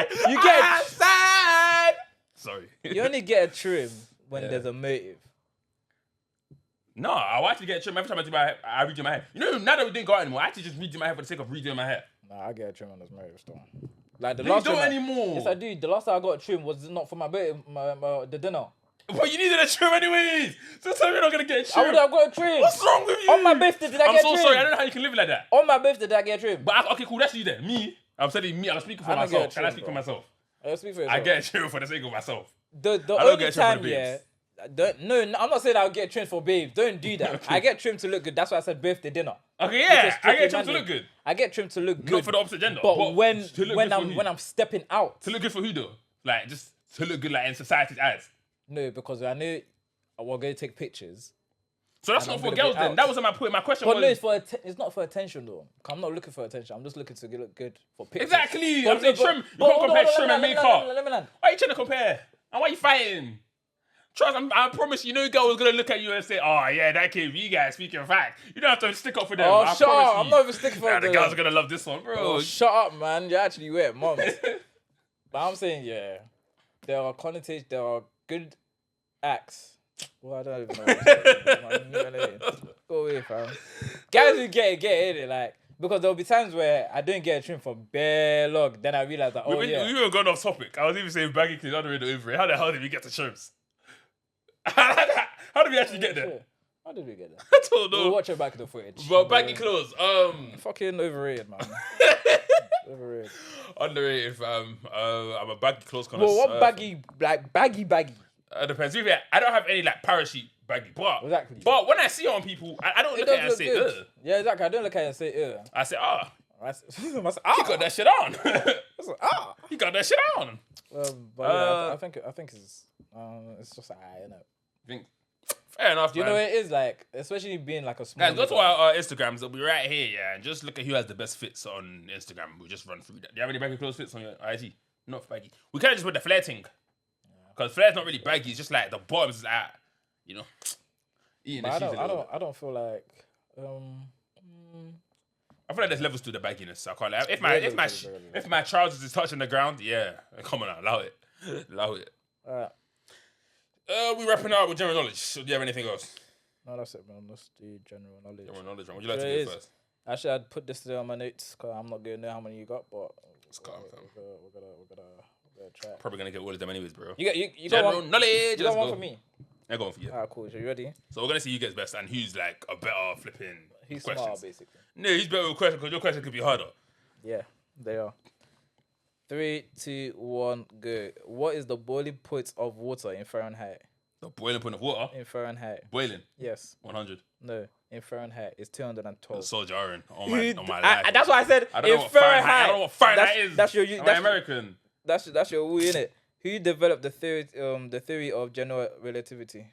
S1: Exactly. You get-
S2: outside. Sorry.
S1: You only get a trim when
S2: Yeah.
S1: there's a motive.
S2: No, I actually get a trim every time I do my hair. I redo my hair. You know, now that we didn't go out anymore, I actually just redo my hair for the sake of redoing my hair.
S1: Nah, I get a trim when there's motive still. Like the
S2: You
S1: last
S2: don't
S1: trim
S2: anymore.
S1: Yes, I do. The last time I got a trim was not for my motive, the dinner.
S2: But you needed a trim anyways. So tell me you're not gonna get a
S1: I
S2: trim.
S1: would have got a trim.
S2: What's wrong with you?
S1: On my birthday, did I
S2: I'm
S1: get
S2: so
S1: a trim?
S2: sorry. I don't know how you can live like that.
S1: On my birthday, did I get a trim?
S2: But okay, cool. That's you then. Me, I'm telling me. I'm speaking for
S1: I don't get a
S2: myself. Can I
S1: trim,
S2: speak
S1: bro.
S2: for myself?
S1: I'll speak for
S2: I
S1: yourself.
S2: get a trim for the sake of myself.
S1: The
S2: I don't
S1: only
S2: get a trim
S1: time,
S2: for the
S1: yeah.
S2: babes.
S1: No, I'm not saying I'll get trimmed for babes. Don't do that. I get trimmed to look good. That's why I said birthday dinner.
S2: Okay, yeah.
S1: Because
S2: I get
S1: strictly
S2: trim to
S1: manly.
S2: look good.
S1: I get trimmed to look good.
S2: Not for the opposite gender.
S1: but when
S2: to look
S1: when
S2: good for who?
S1: when I'm stepping out,
S2: To look good for who though? Like just to look good like in society's eyes.
S1: no, because I know we're going to take pictures.
S2: So that's
S1: And
S2: not
S1: I'm
S2: for
S1: gonna be
S2: girls then.
S1: out.
S2: That wasn't my point. My question
S1: But
S2: was
S1: no, it's not for attention though. I'm not looking for attention. I'm just looking to look good for pictures.
S2: exactly.
S1: But
S2: I'm saying
S1: no,
S2: trim. You
S1: but
S2: can't
S1: hold on,
S2: compare
S1: hold on,
S2: trim and
S1: let me
S2: makeup.
S1: land, let me land.
S2: Why are you trying to compare? And why are you fighting? Trust, I promise you, no girl was gonna look at you and say, "Oh yeah, that KB guy speaking fact." You don't have to stick up for them.
S1: Oh,
S2: I
S1: shut
S2: promise
S1: up.
S2: you.
S1: I'm not even sticking for
S2: Nah, the
S1: them.
S2: girls are gonna love this one, bro.
S1: Oh, shut up, man. You're actually weird, mom. But I'm saying, yeah, there are connotations, there are good acts. Well, I don't even know. Go away, fam. Guys who get it, like, because there'll be times where I don't get a trim for bare log, then I realize that, oh, yeah.
S2: We were going off topic. I was even saying baggy clothes underrated over it. How the hell did we get to trims? How did we actually get there?
S1: How did we get there?
S2: I don't know.
S1: We'll watch it back in the footage.
S2: But baggy clothes,
S1: Fucking overrated, man. Overrated.
S2: underrated, fam. I'm a baggy clothes connoisseur.
S1: Well, what baggy, like, baggy?
S2: Depends. I don't have any like parachute baggy, but
S1: Exactly.
S2: But when I see it on people, I don't look at it and
S1: does
S2: say,
S1: look good.
S2: ugh.
S1: Yeah, exactly. I don't look at it and say, ugh.
S2: I say, ah,
S1: I say,
S2: you got that shit on.
S1: ah.
S2: You got that shit on.
S1: But yeah, I think it's just alright, innit?
S2: Think, fair enough,
S1: Do you
S2: man.
S1: know what it is like, especially being like a small.
S2: Guys, go to
S1: nigga.
S2: our Instagrams. They'll be right here, yeah, and just look at who has the best fits on Instagram. We'll just run through that. Do you have any baggy clothes fits on your IG? Not baggy. We can't just put the flare thing. Because flare's not really baggy. It's just like the bottoms is like, you know, eating the
S1: But
S2: cheese a little bit.
S1: I don't feel like.
S2: I feel like there's levels to the bagginess. So I can't like,
S1: Very
S2: if my trousers is touching the ground, yeah, come on, allow it. Allow it.
S1: Alright.
S2: We wrapping up with general knowledge. So do you have anything else?
S1: No, that's it, man. That's the general knowledge.
S2: General knowledge, man. Would you like to
S1: Sure
S2: go
S1: is.
S2: first?
S1: Actually, I'd put this today on my notes because I'm not going to know how many you got, but
S2: It's calm, fam.
S1: we're gonna try.
S2: Probably gonna get all of them anyways, bro.
S1: You got
S2: General
S1: one.
S2: knowledge.
S1: You got
S2: Let's
S1: one
S2: go.
S1: for me.
S2: Yeah, go on for you.
S1: Alright, cool. So you ready?
S2: So we're gonna see who gets best and who's like a better flipping
S1: He's
S2: questions.
S1: smart, basically.
S2: No, he's better with questions because your question could be harder.
S1: Yeah, they are. 3, 2, 1, go. What is the boiling point of water in Fahrenheit?
S2: The boiling point of water.
S1: In Fahrenheit.
S2: Boiling.
S1: Yes.
S2: 100.
S1: No. In Fahrenheit, it's 212.
S2: So jarring. On my life.
S1: That's why I said
S2: I don't know
S1: in
S2: what Fahrenheit.
S1: Fahrenheit.
S2: I don't know what Fahrenheit is.
S1: That's your.
S2: Am I
S1: That's,
S2: American.
S1: that's your woo, innit? Who developed the theory of general relativity?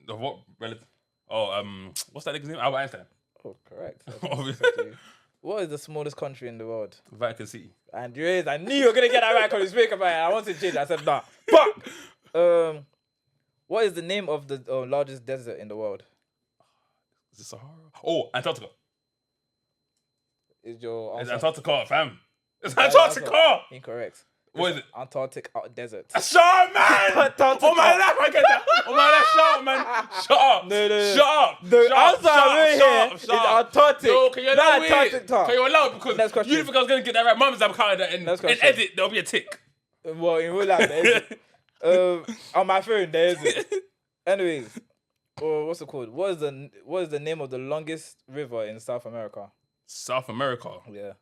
S2: The what? What's that nigga's name? Albert Einstein.
S1: Oh, correct.
S2: Obviously.
S1: What is the smallest country in the world?
S2: Vatican City.
S1: And you is, I knew you were gonna get that right because you speak about it. I wanted to change it. I said nah. Fuck. What is the name of the largest desert in the world?
S2: Is it Sahara? Oh, Antarctica.
S1: Is your
S2: It's
S1: answer
S2: Antarctica, fam. It's
S1: Right
S2: Antarctica.
S1: incorrect?
S2: What is it?
S1: Antarctic desert.
S2: Shut up, man!
S1: Antarctica.
S2: On my life, I get that. On my life, shut up, man. Shut up.
S1: No.
S2: Shut up.
S1: The
S2: Shut up,
S1: answer
S2: shut up,
S1: right
S2: shut
S1: here
S2: up,
S1: is
S2: shut up.
S1: Antarctic.
S2: No, can you
S1: Not
S2: allow it?
S1: Antarctic.
S2: Can you allow it? Because
S1: Next question.
S2: you think I was going to get that right. Mum's I'm counting that in
S1: Next question.
S2: edit. There'll be a tick.
S1: Well, in real life, there isn't. On my phone, there isn't. Anyways, Or what's it called? What is the name of the longest river in South America?
S2: South America.
S1: Yeah.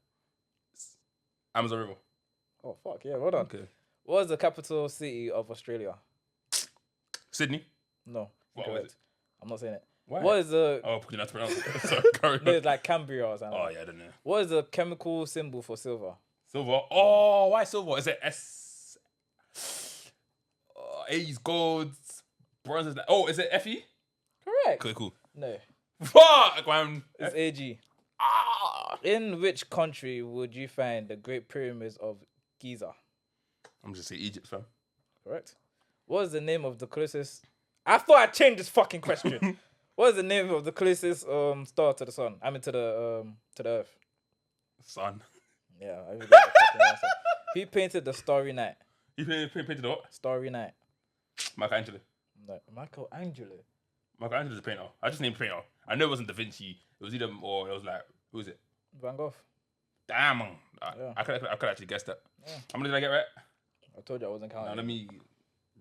S2: Amazon River.
S1: Oh fuck yeah, hold on.
S2: Okay.
S1: What is the capital city of Australia?
S2: Sydney.
S1: No.
S2: What
S1: incorrect.
S2: was it?
S1: I'm not saying it.
S2: Why?
S1: What is the
S2: Oh, because you're not to pronounce it. Sorry, carry
S1: no,
S2: on.
S1: it's like Cambria or something.
S2: Oh, yeah, I don't know.
S1: What is the chemical symbol for silver?
S2: Silver. Oh, why silver? Is it S? A's gold. Bronze is like. Oh, is it Fe?
S1: Correct.
S2: Okay, cool.
S1: No.
S2: Fuck, man.
S1: It's AG.
S2: Ah.
S1: In which country would you find the Great Pyramids of Giza?
S2: I'm just saying Egypt, fam.
S1: Correct. What is the name of the closest... I thought I'd change this fucking question. What is the name of the closest star to the sun? I mean to the Earth.
S2: Sun.
S1: Yeah, I forgot the fucking answer. Who painted the Starry Night?
S2: You painted what?
S1: Starry Night.
S2: Michelangelo.
S1: No, Michelangelo.
S2: Michelangelo's a painter. I just named painter. I know it wasn't Da Vinci. It was either, or it was like, who was it?
S1: Van Gogh.
S2: Damn.
S1: Yeah.
S2: I could actually guess that.
S1: Yeah.
S2: How many did I get right?
S1: I told you I wasn't counting.
S2: Now let me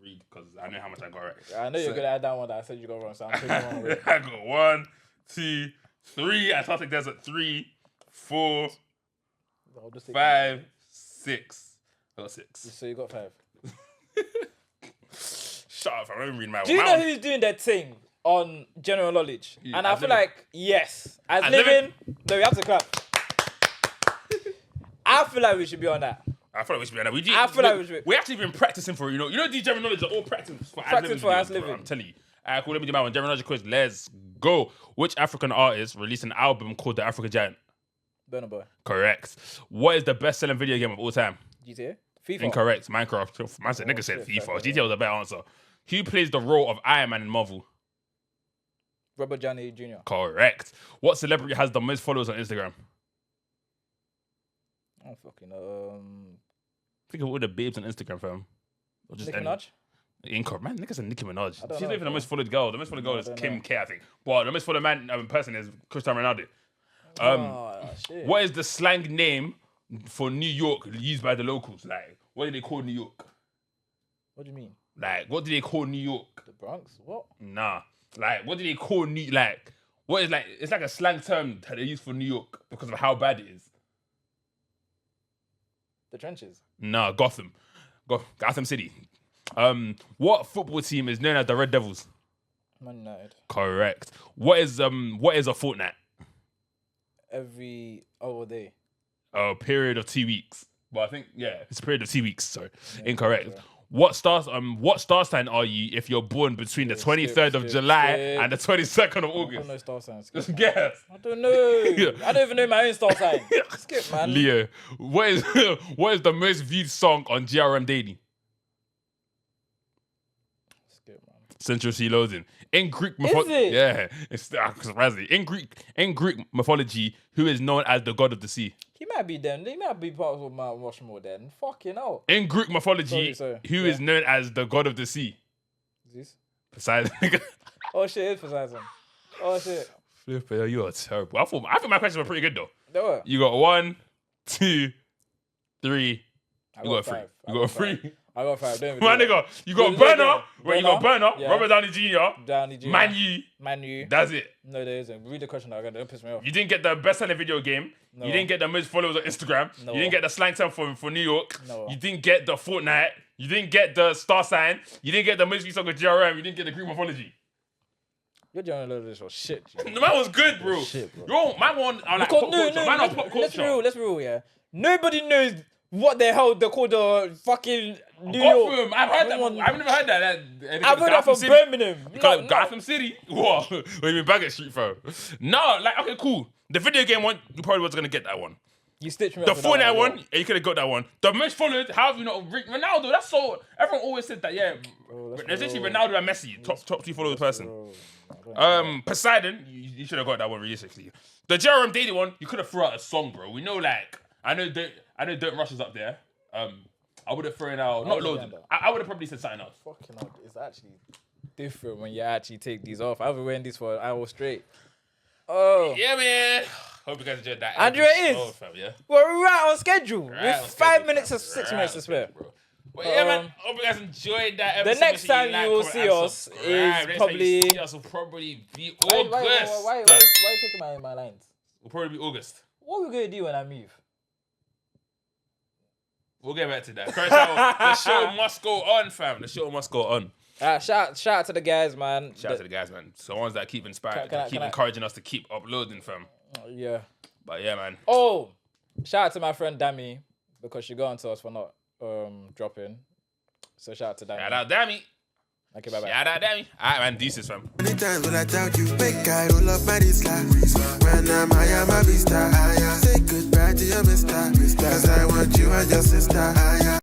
S2: read because I know how much I got right.
S1: I know you're
S2: So-
S1: gonna add that one that I said you got wrong, so I'm taking one away.
S2: I got 1, 2, 3. I thought there's a 3, 4,
S1: I'll just take
S2: 5, 6. I got 6.
S1: So you got 5.
S2: Shut up! I'm only reading my.
S1: Do you
S2: my
S1: know
S2: one.
S1: who's doing that thing on general knowledge?
S2: Yeah,
S1: And I
S2: as
S1: feel
S2: living.
S1: like, yes. As
S2: As
S1: living, no, we have to clap. I feel like we should be on that.
S2: I feel like we should be on that.
S1: I feel like we should-
S2: We actually been practicing for it. You know these general knowledge are all practice for
S1: Practice for as
S2: videos, bro,
S1: living.
S2: I'm telling you. Alright, cool. Let me do my one. General knowledge quiz. Let's go. Which African artist released an album called The African Giant?
S1: Burna Boy.
S2: Correct. What is the best-selling video game of all time?
S1: GTA? FIFA?
S2: Incorrect. Minecraft. Man said, nigga said
S1: shit,
S2: FIFA.
S1: fair,
S2: GTA was a better answer. Who plays the role of Iron Man in Marvel?
S1: Robert Downey Jr.
S2: Correct. What celebrity has the most followers on Instagram?
S1: I don't fucking
S2: Think of all the babes on Instagram, fam. Or just
S1: Nicki
S2: any-
S1: Minaj?
S2: Incorrect. Man, nigga said Nicki Minaj. She's
S1: don't
S2: not
S1: know,
S2: even the
S1: bro.
S2: most followed girl. The most followed girl
S1: I
S2: is
S1: don't
S2: Kim
S1: know.
S2: K, I think. But the most followed person is Cristiano Ronaldo.
S1: Shit.
S2: What is the slang name for New York used by the locals? Like, what do they call New York?
S1: What do you mean?
S2: Like, what do they call New York?
S1: The Bronx? What?
S2: Nah. Like, what do they call New... Like, what is like... It's like a slang term that they use for New York because of how bad it is.
S1: The trenches.
S2: Nah, Gotham. Gotham City. What football team is known as the Red Devils?
S1: Man United.
S2: Correct. What is a fortnight?
S1: Every other day.
S2: A period of 2 weeks. Well, I think, yeah, it's a period of 2 weeks. Sorry. Incorrect.
S1: yeah.
S2: What star sign are you if you're born between the 23rd of July and the 22nd of
S1: I don't
S2: August?
S1: know star signs. Skip, man.
S2: Guess.
S1: I don't know. I don't even know my own star sign. Skip, man.
S2: Leo. What is the most viewed song on GRM Daily?
S1: Skip, man.
S2: Central Sea Loading. In Greek mythology,
S1: it?
S2: yeah, it's surprising. In Greek mythology, who is known as the god of the sea?
S1: He might be them. He might be part of Mount Rushmore then. Fucking hell.
S2: In Greek mythology,
S1: Sorry.
S2: who is known as the god of the sea?
S1: This?
S2: Poseidon.
S1: Oh shit, it's Poseidon. Oh shit.
S2: Flipper, you are terrible. I thought my questions were pretty good though.
S1: They were.
S2: You got 1, 2, 3.
S1: I
S2: You got 3.
S1: five. I
S2: You got
S1: five.
S2: 3.
S1: I got 5. Don't even
S2: My
S1: do
S2: nigga, you got
S1: Look,
S2: Burner.
S1: look,
S2: Wait, you got Burner.
S1: yeah.
S2: Robert Downey Jr.
S1: that. Downey Jr.
S2: Man U.
S1: U.
S2: That's it.
S1: No, there isn't. Read the question again. Don't piss me off.
S2: You didn't get the best-selling video game.
S1: No.
S2: You didn't get the most followers on Instagram.
S1: No.
S2: You didn't get the slang term for New York.
S1: No.
S2: You didn't get the Fortnite. You didn't get the star sign. You didn't get the most viewed song of GRM. You didn't get the Greek mythology.
S1: Your general knowledge was shit. G.
S2: The man was good, bro.
S1: Shit, bro.
S2: Yo, my one, I like
S1: Because,
S2: pop culture. Man, I pop
S1: let's be
S2: culture.
S1: real. Let's be real, yeah. Nobody knows what the hell they call the fucking New York.
S2: Gotham. I've heard that.
S1: No one-
S2: I've never heard that.
S1: I've heard that from
S2: City.
S1: Birmingham. No.
S2: Gotham City? What? What do you mean Baggett Street, fam? No, like, okay, cool. The video game one, you probably wasn't going to get that one.
S1: You stitched me
S2: The
S1: up with that
S2: Fortnite
S1: as
S2: one,
S1: well.
S2: yeah, you could have got that one. The most followed, how have you not? Ronaldo, that's so. Everyone always said that, yeah. Essentially, Ronaldo and Messi, top 2 followers person. Poseidon, you should have got that one realistically. The Jerome Daily one, you could have thrown out a song, bro. We know, like, I know Don't Rush is up there. I would have thrown out not loads. I would have probably said something else.
S1: Fucking hell, it's actually different when you actually take these off. I've been wearing these for an hour straight. Oh.
S2: Yeah, man. Hope you guys enjoyed that.
S1: And it is.
S2: Fam, yeah.
S1: We're right on schedule.
S2: Right
S1: with
S2: on
S1: 5
S2: schedule,
S1: minutes
S2: fam.
S1: or 6
S2: Right
S1: minutes
S2: on
S1: to spare.
S2: schedule, bro. But yeah, man. Hope you guys enjoyed that episode.
S1: The next time you will see us is probably.
S2: See us will probably be
S1: Why
S2: August.
S1: are you taking my lines?
S2: Will probably be August.
S1: What are we gonna do when I move?
S2: We'll get back to that. The show must go on, fam. The show must go on.
S1: Shout out to the guys, man.
S2: Shout out to the guys, man. So the ones that keep inspiring,
S1: Can I-
S2: keep
S1: can I-
S2: encouraging us to keep uploading, fam.
S1: Yeah.
S2: But yeah, man.
S1: Oh, shout out to my friend Dami because she got onto us for not dropping. So shout out to Dami.
S2: Shout out, Dammy.
S1: Okay, bye bye.
S2: Shout out, Dammy. Alright, man. Deuces, fam.
S3: Many times will I doubt you? Make I roll up my Isla. When I'm high, I'm a beast. Say goodbye to your mister. Cause I want you and your sister.